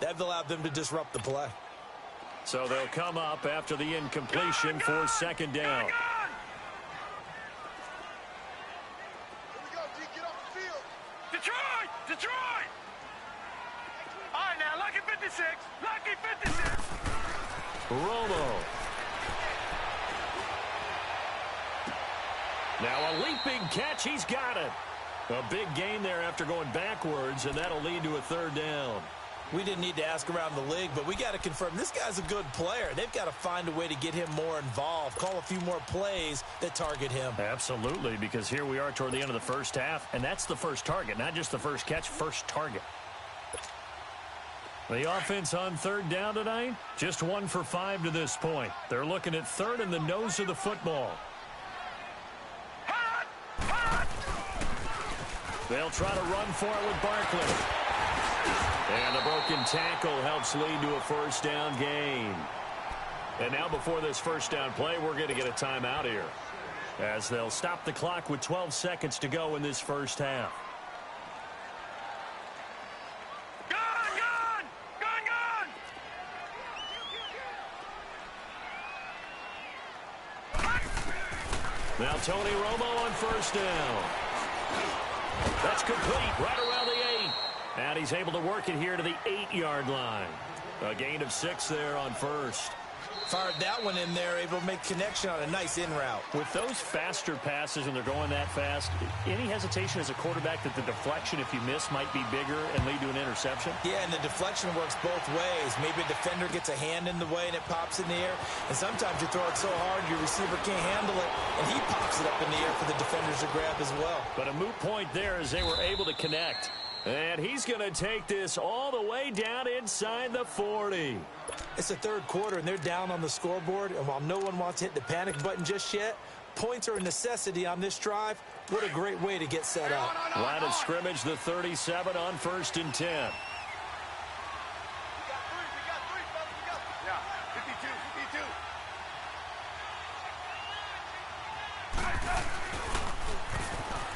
That allowed them to disrupt the play. So they'll come up after the incompletion for 2nd down. Detroit! Detroit! All right, now, lucky 56. Lucky 56. Romo. Now a leaping catch. He's got it. A big gain there after going backwards, and that'll lead to a 3rd down. We didn't need to ask around the league, but we got to confirm this guy's a good player. They've got to find a way to get him more involved, call a few more plays that target him. Absolutely, because here we are toward the end of the first half, and that's the first target, not just the first catch, first target. The offense on 3rd down tonight, just 1 for 5 to this point. They're looking at 3rd in the nose of the football. They'll try to run for it with Barkley. And a broken tackle helps lead to a first down gain. And now before this first down play, we're going to get a timeout here, as they'll stop the clock with 12 seconds to go in this first half. Gun, gun! Gun, gun! Now Tony Romo on first down. That's complete right around the 8. And he's able to work it here to the 8-yard line. A gain of 6 there on first. Fired that one in there, able to make connection on a nice in route. With those faster passes when they're going that fast, any hesitation as a quarterback that the deflection, if you miss, might be bigger and lead to an interception? Yeah, and the deflection works both ways. Maybe a defender gets a hand in the way and it pops in the air. And sometimes you throw it so hard your receiver can't handle it, and he pops it up in the air for the defenders to grab as well. But a moot point there as they were able to connect. And he's going to take this all the way down inside the 40. It's the 3rd quarter, and they're down on the scoreboard. And while no one wants to hit the panic button just yet, points are a necessity on this drive. What a great way to get set up. Line of scrimmage, the 37 on 1st and 10. Yeah, 52, 52.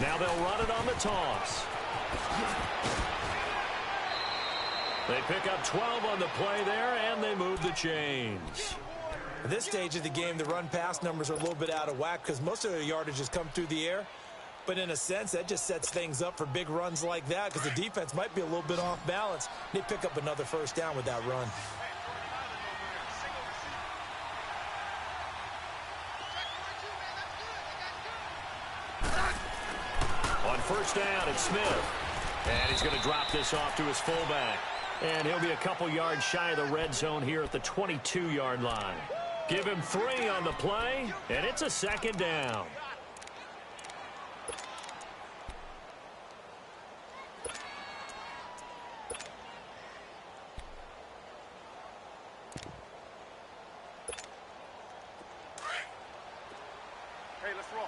Now they'll run it on the toss. They pick up 12 on the play there, and they move the chains. At this stage of the game, the run-pass numbers are a little bit out of whack because most of their yardage has come through the air. But in a sense, that just sets things up for big runs like that because the defense might be a little bit off balance. They pick up another first down with that run. On first down, it's Smith. And he's going to drop this off to his fullback. And he'll be a couple yards shy of the red zone here at the 22-yard line. Give him 3 on the play, and it's a second down. Hey, let's roll.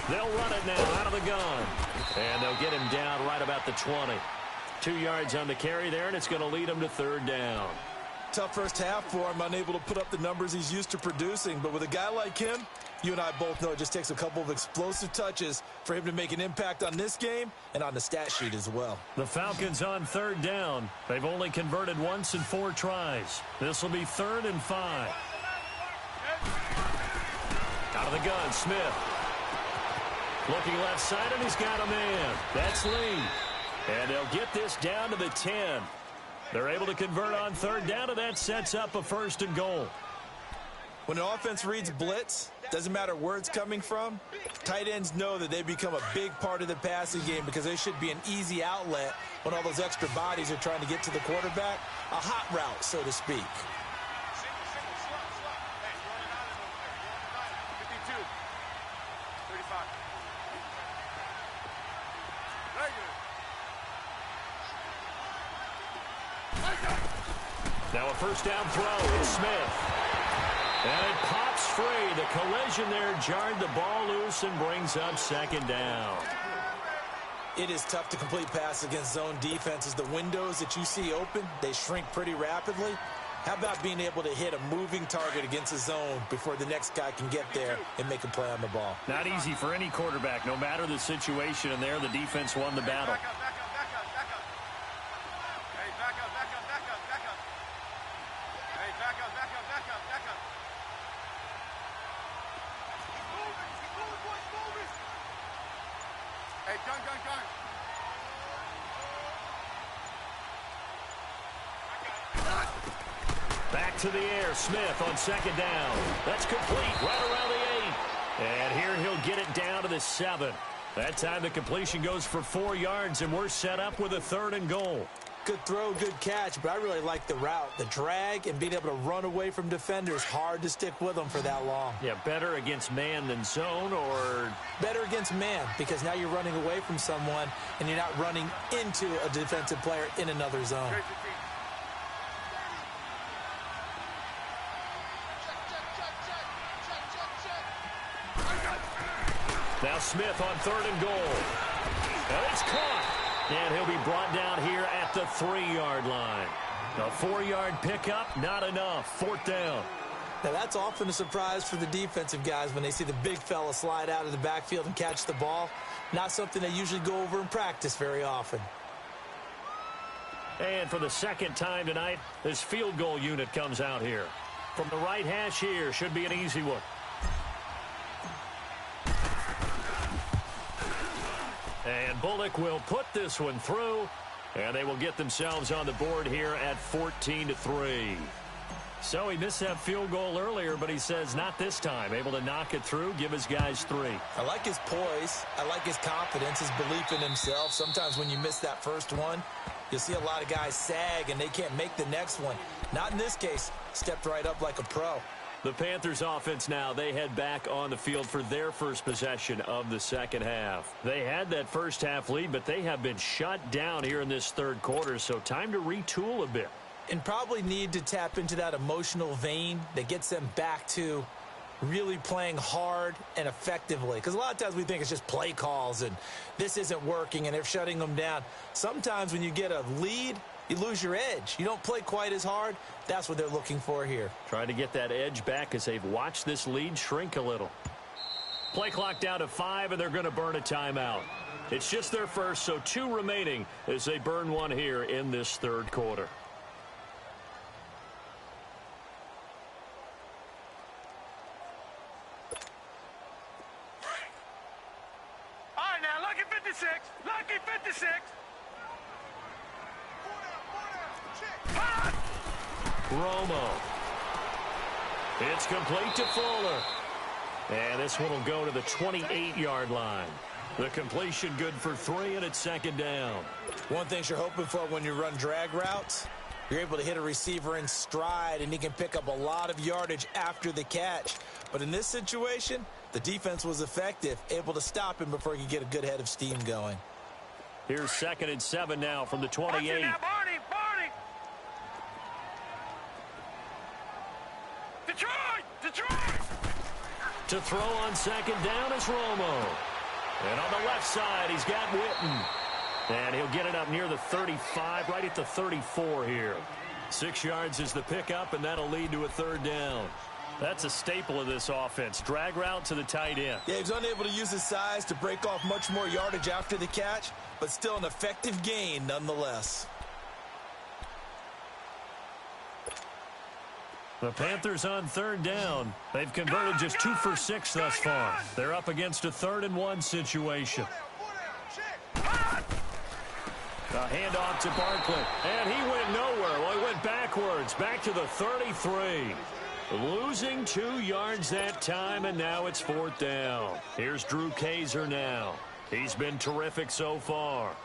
They'll run it now out of the gun. And they'll get him down right about the 20. 2 yards on the carry there, and it's going to lead him to third down. Tough first half for him, unable to put up the numbers he's used to producing. But with a guy like him, you and I both know it just takes a couple of explosive touches for him to make an impact on this game and on the stat sheet as well. The Falcons on third down. They've only converted once in 4 tries. This will be 3rd and 5. Out of the gun, Smith. Looking left side, and he's got a man. That's Lee. And they'll get this down to the 10. They're able to convert on third down, and that sets up a 1st and goal. When an offense reads blitz, doesn't matter where it's coming from, tight ends know that they become a big part of the passing game because they should be an easy outlet when all those extra bodies are trying to get to the quarterback. A hot route, so to speak. Now a first down throw is Smith. And it pops free. The collision there jarred the ball loose and brings up 2nd down. It is tough to complete passes against zone defenses. The windows that you see open, they shrink pretty rapidly. How about being able to hit a moving target against a zone before the next guy can get there and make a play on the ball? Not easy for any quarterback, no matter the situation. And there, the defense won the battle. Back to the air, Smith on 2nd down. That's complete right around the 8. And here he'll get it down to the 7. That time the completion goes for 4 yards, and we're set up with a 3rd and goal. Good throw, good catch, but I really like the route. The drag and being able to run away from defenders, hard to stick with them for that long. Yeah, better against man than zone, or? Better against man, because now you're running away from someone and you're not running into a defensive player in another zone. Now Smith on 3rd and goal. And it's caught. And he'll be brought down here at the 3-yard line. A 4-yard pickup, not enough. 4th down. Now that's often a surprise for the defensive guys when they see the big fella slide out of the backfield and catch the ball. Not something they usually go over in practice very often. And for the 2nd time tonight, this field goal unit comes out here. From the right hash here, should be an easy one. And Bullock will put this one through, and they will get themselves on the board here at 14-3. So he missed that field goal earlier, but he says not this time. Able to knock it through, give his guys 3. I like his poise. I like his confidence, his belief in himself. Sometimes when you miss that first one, you'll see a lot of guys sag, and they can't make the next one. Not in this case. Stepped right up like a pro. The Panthers offense now, they head back on the field for their first possession of the 2nd half. They had that first half lead, but they have been shut down here in this 3rd quarter, so time to retool a bit. And probably need to tap into that emotional vein that gets them back to really playing hard and effectively. Because a lot of times we think it's just play calls and this isn't working and they're shutting them down. Sometimes when you get a lead, you lose your edge. You don't play quite as hard. That's what they're looking for here. Trying to get that edge back as they've watched this lead shrink a little. Play clock down to 5, and they're going to burn a timeout. It's just their first, so 2 remaining as they burn one here in this third quarter. All right, now, lucky 56. Lucky 56. Romo. It's complete to Fuller. And this one will go to the 28-yard line. The completion good for 3, and it's second down. One thing you're hoping for when you run drag routes, you're able to hit a receiver in stride, and he can pick up a lot of yardage after the catch. But in this situation, the defense was effective, able to stop him before he could get a good head of steam going. Here's 2nd and 7 now from the 28. Now, Barney, Barney. Detroit. To throw on second down is Romo. And on the left side, he's got Witten. And he'll get it up near the 35, right at the 34 here. 6 yards is the pickup, and that'll lead to a third down. That's a staple of this offense. Drag route to the tight end. Yeah, he's unable to use his size to break off much more yardage after the catch, but still an effective gain nonetheless. The Panthers on third down. They've converted just 2 for 6 thus far. They're up against a 3rd and 1 situation. A handoff to Barkley. And he went nowhere. Well, he went backwards. Back to the 33. Losing 2 yards that time, and now it's 4th down. Here's Drew Kaiser now. He's been terrific so far.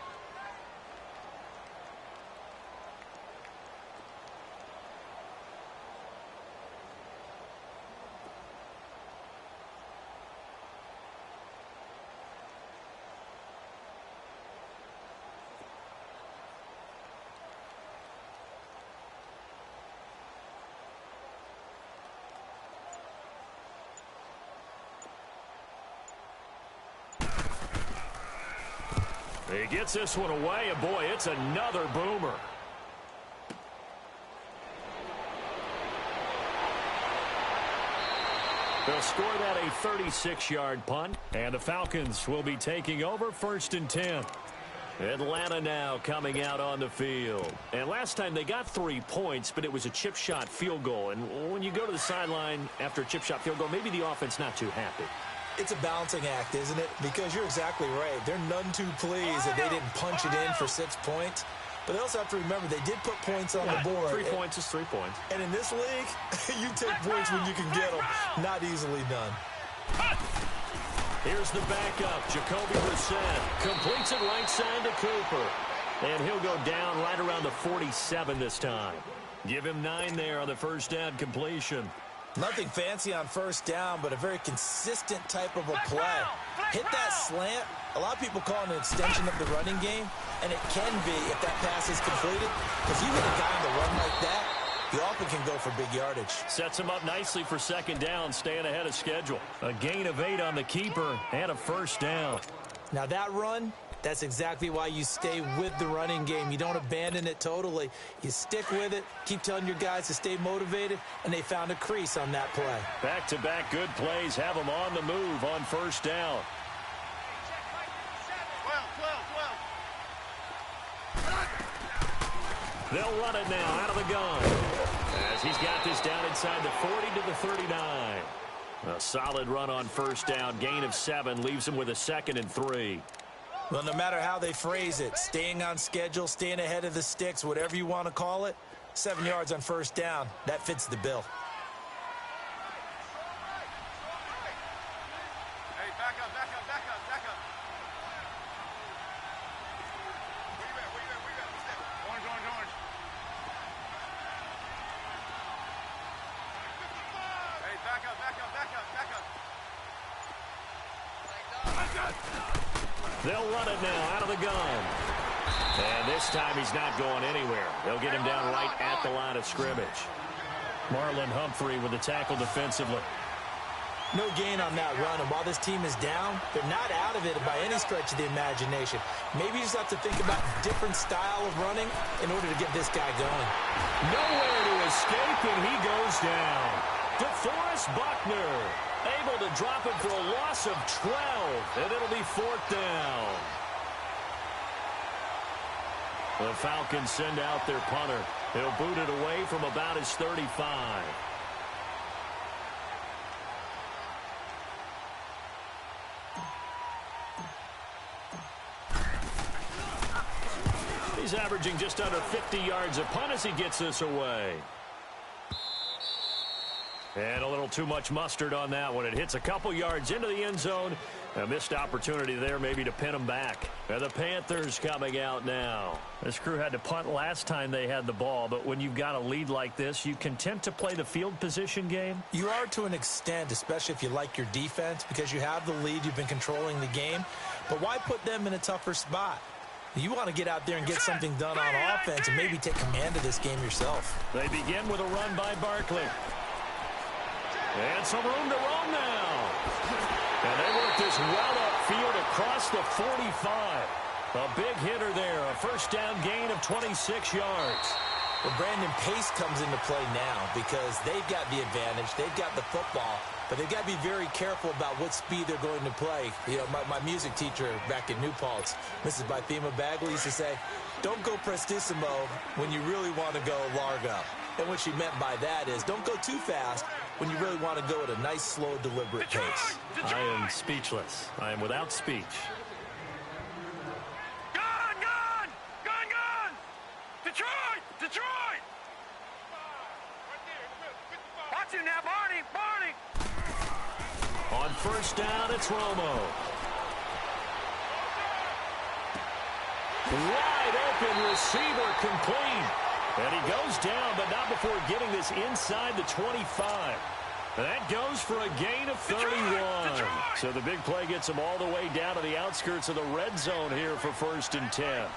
He gets this one away, and boy, it's another boomer. They'll score that a 36-yard punt, and the Falcons will be taking over 1st and 10. Atlanta now coming out on the field. And last time they got 3 points, but it was a chip shot field goal. And when you go to the sideline after a chip shot field goal, maybe the offense not too happy. It's a balancing act, isn't it? Because you're exactly right. They're none too pleased that they didn't punch it in for 6 points. But they also have to remember they did put points on the board. 3 points is 3 points. And in this league, you take points when you can get them. Not easily done. Here's the backup, Jacoby Brissett. Completes it right side to Cooper. And he'll go down right around the 47 this time. Give him 9 there on the first down completion. Nothing fancy on first down, but a very consistent type of a play. Hit that slant. A lot of people call it an extension of the running game, and it can be if that pass is completed. Because you hit a guy on the run like that, you often can go for big yardage. Sets him up nicely for second down, staying ahead of schedule. A gain of 8 on the keeper and a first down. Now that run, that's exactly why you stay with the running game. You don't abandon it totally. You stick with it, keep telling your guys to stay motivated, and they found a crease on that play. Back-to-back good plays have them on the move on first down. They'll run it now out of the gun as he's got this down inside the 40 to the 39. A solid run on first down. Gain of 7 leaves him with a 2nd and 3. Well, no matter how they phrase it, staying on schedule, staying ahead of the sticks, whatever you want to call it, 7 yards on first down, that fits the bill. Hey, back up. Orange. Hey, back up. They'll run it now out of the gun. And this time he's not going anywhere. They'll get him down right at the line of scrimmage. Marlon Humphrey with the tackle defensively. No gain on that run, and while this team is down, they're not out of it by any stretch of the imagination. Maybe you just have to think about a different style of running in order to get this guy going. Nowhere to escape, and he goes down. DeForest Buckner able to drop it for a loss of 12, and it'll be 4th down. The Falcons send out their punter. He'll boot it away from about his 35. He's averaging just under 50 yards a punt as he gets this away. And a little too much mustard on that one. It hits a couple yards into the end zone. A missed opportunity there maybe to pin him back. And the Panthers coming out now. This crew had to punt last time they had the ball, but when you've got a lead like this, you content to play the field position game? You are to an extent, especially if you like your defense, because you have the lead, you've been controlling the game. But why put them in a tougher spot? You want to get out there and get something done on offense and maybe take command of this game yourself. They begin with a run by Barkley. And some room to roam now. And they work this well upfield across the 45. A big hitter there. A first down gain of 26 yards. Well, Brandon, pace comes into play now because they've got the advantage. They've got the football. But they've got to be very careful about what speed they're going to play. You know, my music teacher back in New Paltz, Mrs. Bythema Bagley, used to say, don't go prestissimo when you really want to go largo. And what she meant by that is don't go too fast when you really want to go at a nice, slow, deliberate pace. I am speechless. I am without speech. Gone! Detroit! Watch him now, Barney! On first down, it's Romo. Wide open receiver complete. And he goes down, but not before getting this inside the 25. That goes for a gain of 31. So the big play gets him all the way down to the outskirts of the red zone here for 1st and 10.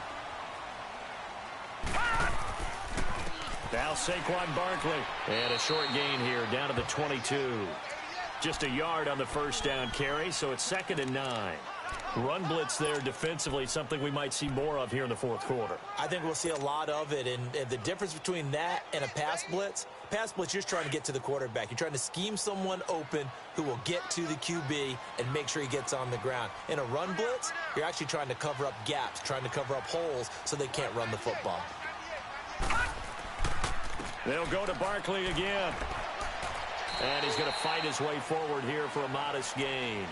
Now Saquon Barkley. And a short gain here down to the 22. Just a yard on the first down carry, so it's 2nd and 9. Run blitz there defensively, something we might see more of here in the 4th quarter. I think we'll see a lot of it, and the difference between that and a pass blitz, you're just trying to get to the quarterback. You're trying to scheme someone open who will get to the QB and make sure he gets on the ground. In a run blitz, you're actually trying to cover up gaps, trying to cover up holes so they can't run the football. They'll go to Barkley again. And he's going to fight his way forward here for a modest gain.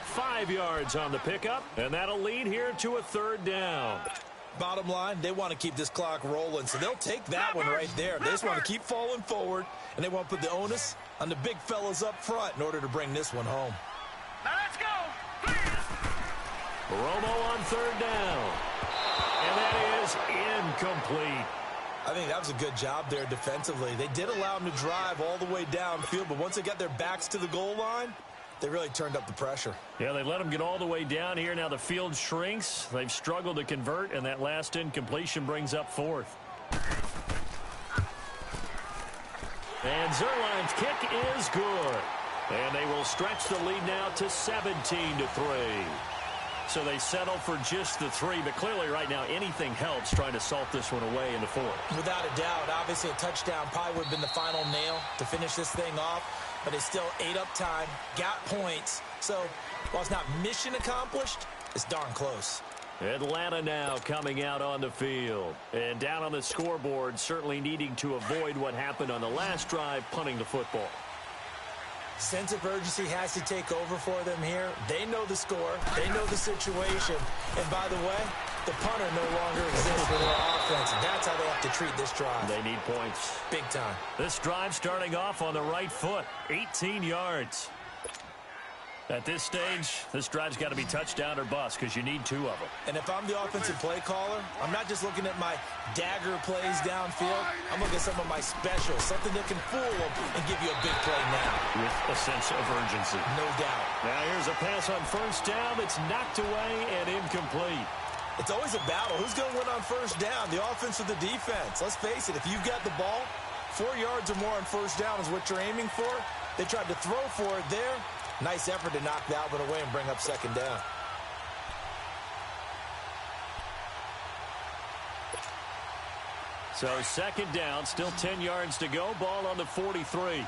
5 yards on the pickup, and that'll lead here to a 3rd down. Bottom line, they want to keep this clock rolling, so they'll take that one right there. They just want to keep falling forward, and they want to put the onus on the big fellas up front in order to bring this one home. Now let's go! Romo on 3rd down. And that is incomplete. I think that was a good job there defensively. They did allow them to drive all the way downfield, but once they got their backs to the goal line, they really turned up the pressure. Yeah, they let them get all the way down here. Now the field shrinks. They've struggled to convert, and that last incompletion brings up 4th. And Zerline's kick is good. And they will stretch the lead now to 17-3. So they settle for just the 3, but clearly right now anything helps trying to salt this one away in the 4th. Without a doubt, obviously a touchdown probably would have been the final nail to finish this thing off, but they still ate up time, got points. So while it's not mission accomplished, it's darn close. Atlanta now coming out on the field. And down on the scoreboard, certainly needing to avoid what happened on the last drive, punting the football. Sense of urgency has to take over for them here. They know the score. They know the situation. And by the way, the punter no longer exists for their offense. And that's how they have to treat this drive. They need points. Big time. This drive starting off on the right foot. 18 yards. At this stage, this drive's got to be touchdown or bust because you need 2 of them. And if I'm the offensive play caller, I'm not just looking at my dagger plays downfield. I'm looking at some of my specials, something that can fool them and give you a big play now. With a sense of urgency. No doubt. Now here's a pass on first down that's knocked away and incomplete. It's always a battle. Who's going to win on first down, the offense or the defense? Let's face it, if you've got the ball, 4 yards or more on first down is what you're aiming for. They tried to throw for it there. Nice effort to knock that one away and bring up second down. So second down, still 10 yards to go. Ball on the 43.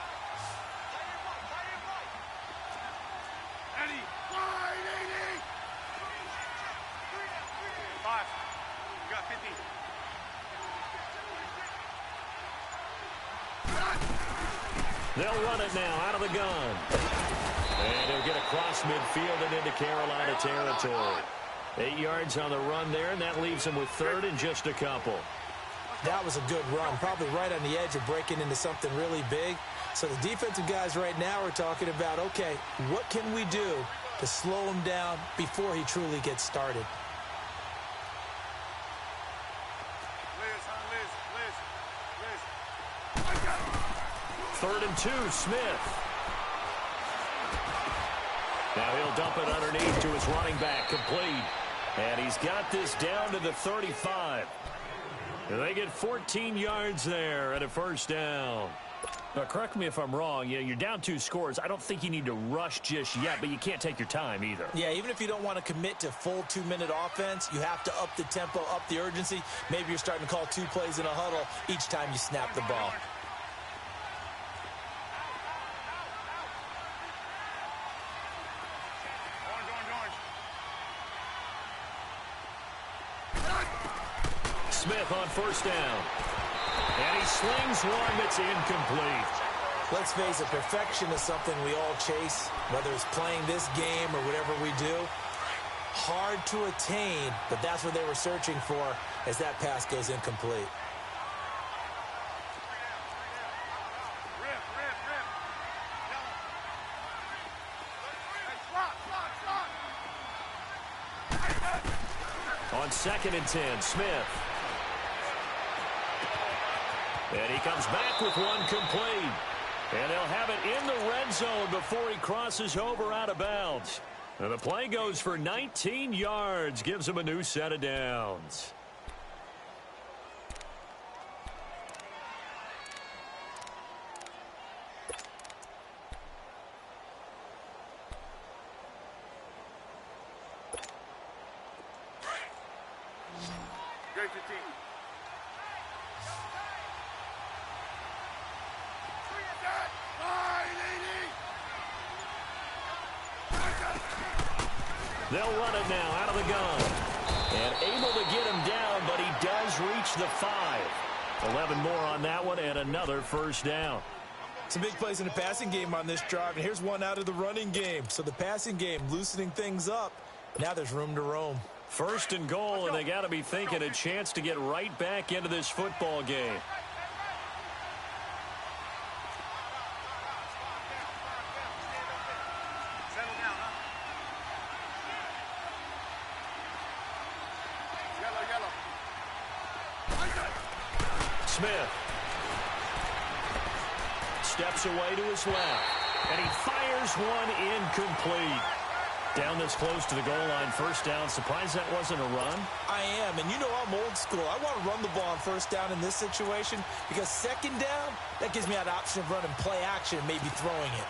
They'll run it now out of the gun. And he'll get across midfield and into Carolina territory. 8 yards on the run there, and that leaves him with third and just a couple. That was a good run, probably right on the edge of breaking into something really big. So the defensive guys right now are talking about, okay, what can we do to slow him down before he truly gets started? Third and 2, Smith. Now he'll dump it underneath to his running back, complete. And he's got this down to the 35. They get 14 yards there and a first down. Now, correct me if I'm wrong. You're down 2 scores. I don't think you need to rush just yet, but you can't take your time either. Yeah, even if you don't want to commit to full 2-minute offense, you have to up the tempo, up the urgency. Maybe you're starting to call 2 plays in a huddle each time you snap the ball. Smith on first down. And he slings one that's incomplete. Let's face it, perfection is something we all chase, whether it's playing this game or whatever we do. Hard to attain, but that's what they were searching for as that pass goes incomplete. On second and 10, Smith. And he comes back with one complete. And they'll have it in the red zone before he crosses over out of bounds. And the play goes for 19 yards, gives him a new set of downs. They'll run it now out of the gun. And able to get him down, but he does reach the 5. 11 more on that one and another first down. Some big plays in the passing game on this drive, and here's one out of the running game. So the passing game loosening things up. Now there's room to roam. First and goal, and they got to be thinking a chance to get right back into this football game. Smith steps away to his left, and he fires one incomplete. Down this close to the goal line, first down. Surprised that wasn't a run? I am, and you know I'm old school. I want to run the ball on first down in this situation because second down, that gives me that option of running play action and maybe throwing it.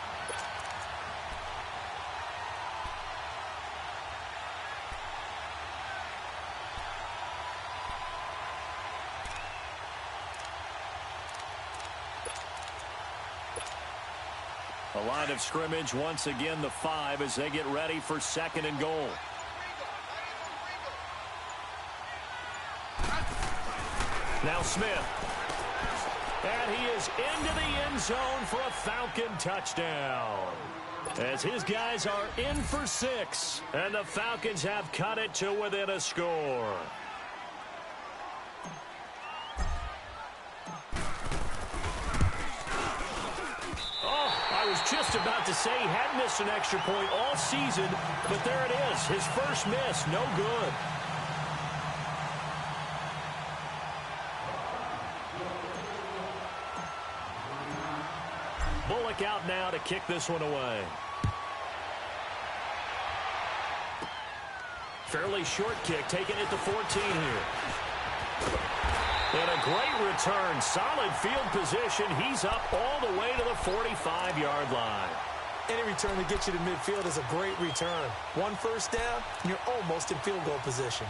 The line of scrimmage, once again, the 5 as they get ready for second and goal. Now Smith. And he is into the end zone for a Falcon touchdown. As his guys are in for 6, and the Falcons have cut it to within a score. I was just about to say he hadn't missed an extra point all season, but there it is. His first miss, no good. Bullock out now to kick this one away. Fairly short kick, taking it to 14 here. And a great return. Solid field position. He's up all the way to the 45-yard line. Any return that gets you to midfield is a great return. One first down, and you're almost in field goal position.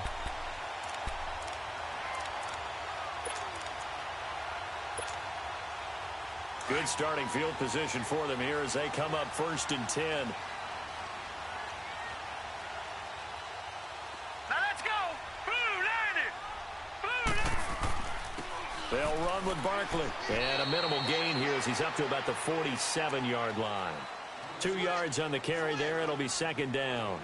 Good starting field position for them here as they come up 1st and 10. They'll run with Barkley. And a minimal gain here as he's up to about the 47-yard line. 2 yards on the carry there. It'll be 2nd down.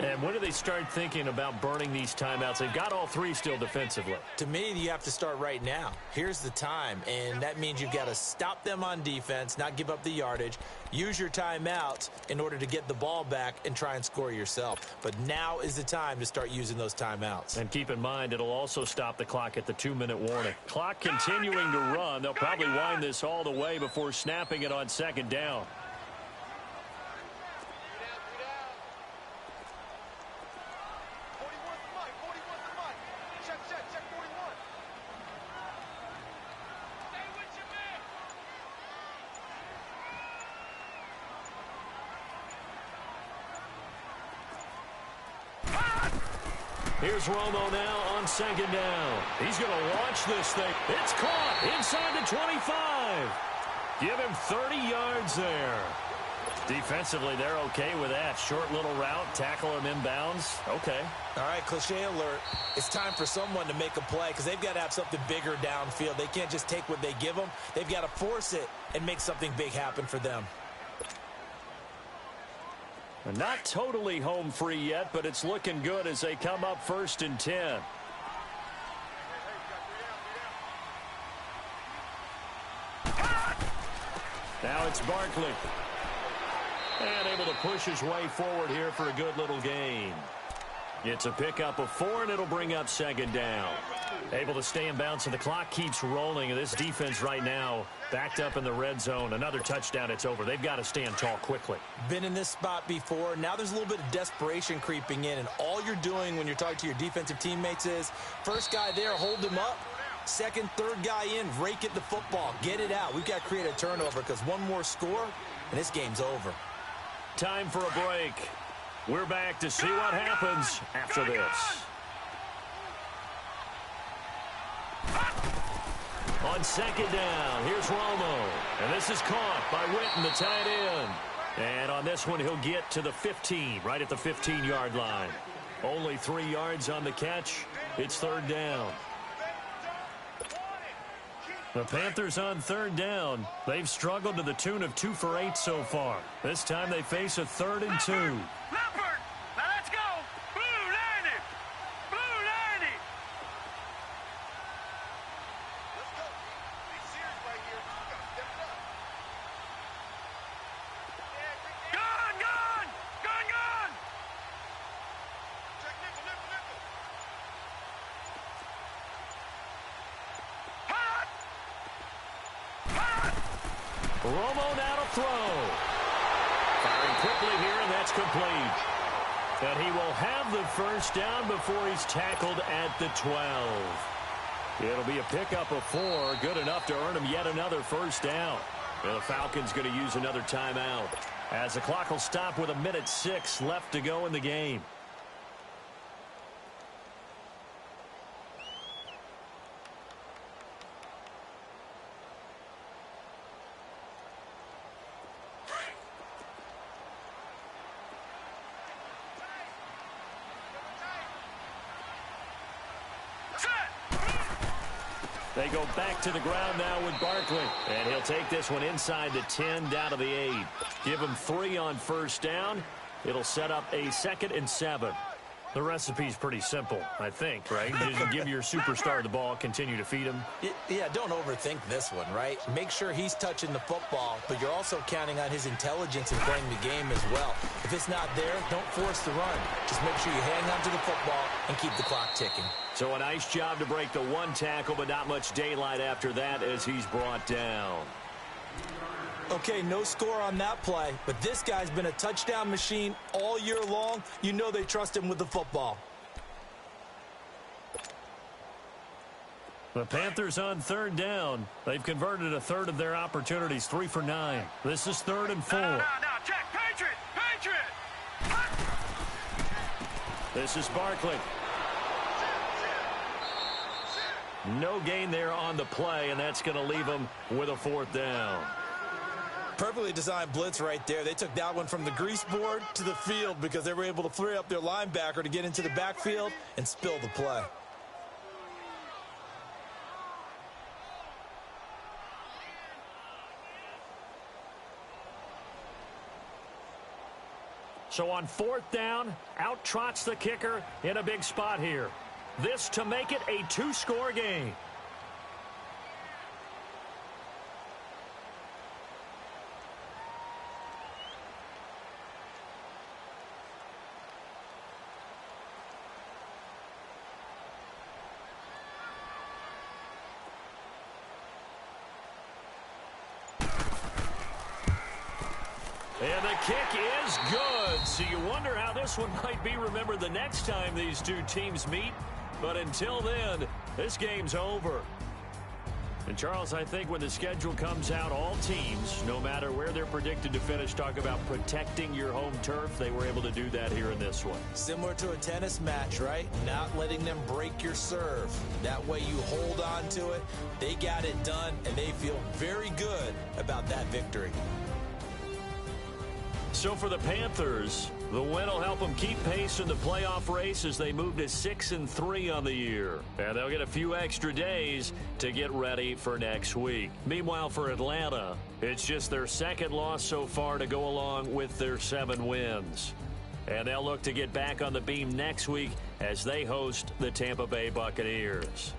And when do they start thinking about burning these timeouts? They've got all 3 still defensively. To me, you have to start right now. Here's the time, and that means you've got to stop them on defense, not give up the yardage, use your timeouts in order to get the ball back and try and score yourself. But now is the time to start using those timeouts. And keep in mind, it'll also stop the clock at the 2-minute warning. Clock continuing to run. They'll probably wind this all the way before snapping it on 2nd down. Here's Romo now on 2nd down. He's going to launch this thing. It's caught inside the 25. Give him 30 yards there. Defensively, they're okay with that. Short little route, tackle him inbounds. Okay. All right, cliche alert. It's time for someone to make a play because they've got to have something bigger downfield. They can't just take what they give them. They've got to force it and make something big happen for them. Not totally home free yet, but it's looking good as they come up 1st and 10. Now it's Barkley. And able to push his way forward here for a good little gain. It's a pickup of 4, and it'll bring up 2nd down. Able to stay in bounds, and the clock keeps rolling. This defense right now backed up in the red zone. Another touchdown, it's over. They've got to stand tall quickly. Been in this spot before. Now there's a little bit of desperation creeping in, and all you're doing when you're talking to your defensive teammates is, first guy there, hold him up. Second, third guy in, rake at the football. Get it out. We've got to create a turnover because one more score, and this game's over. Time for a break. We're back to see what happens after this. On 2nd down, here's Romo. And this is caught by Witten, the tight end. And on this one, he'll get to the 15, right at the 15-yard line. Only 3 yards on the catch. It's 3rd down. The Panthers on 3rd down. They've struggled to the tune of 2 for 8 so far. This time they face a 3rd and 2. Romo now to throw. Firing quickly here, and that's complete. And he will have the 1st down before he's tackled at the 12. It'll be a pickup of 4, good enough to earn him yet another 1st down. And the Falcons going to use another timeout, as the clock will stop with 1:06 left to go in the game. They go back to the ground now with Barkley. And he'll take this one inside the 10, down to the 8. Give him 3 on 1st down. It'll set up a 2nd and 7. The recipe's pretty simple, I think, right? You give your superstar the ball, continue to feed him. Yeah, don't overthink this one, right? Make sure he's touching the football, but you're also counting on his intelligence in playing the game as well. If it's not there, don't force the run. Just make sure you hang on to the football and keep the clock ticking. So a nice job to break the 1 tackle, but not much daylight after that as he's brought down. Okay, no score on that play, but this guy's been a touchdown machine all year long. You know they trust him with the football. The Panthers on third down. They've converted a third of their opportunities, 3 for 9. This is 3rd and 4. No, check. Patriot! This is Barkley. No gain there on the play, and that's going to leave them with a 4th down. Perfectly designed blitz right there. They took that one from the grease board to the field because they were able to free up their linebacker to get into the backfield and spill the play. So on 4th down, out trots the kicker in a big spot here. This to make it a 2-score game. And the kick is good. So you wonder how this one might be remembered the next time these two teams meet. But until then, this game's over. And, Charles, I think when the schedule comes out, all teams, no matter where they're predicted to finish, talk about protecting your home turf. They were able to do that here in this one. Similar to a tennis match, right? Not letting them break your serve. That way you hold on to it. They got it done, and they feel very good about that victory. So for the Panthers, the win will help them keep pace in the playoff race as they move to 6-3 on the year. And they'll get a few extra days to get ready for next week. Meanwhile, for Atlanta, it's just their 2nd loss so far to go along with their 7 wins. And they'll look to get back on the beam next week as they host the Tampa Bay Buccaneers.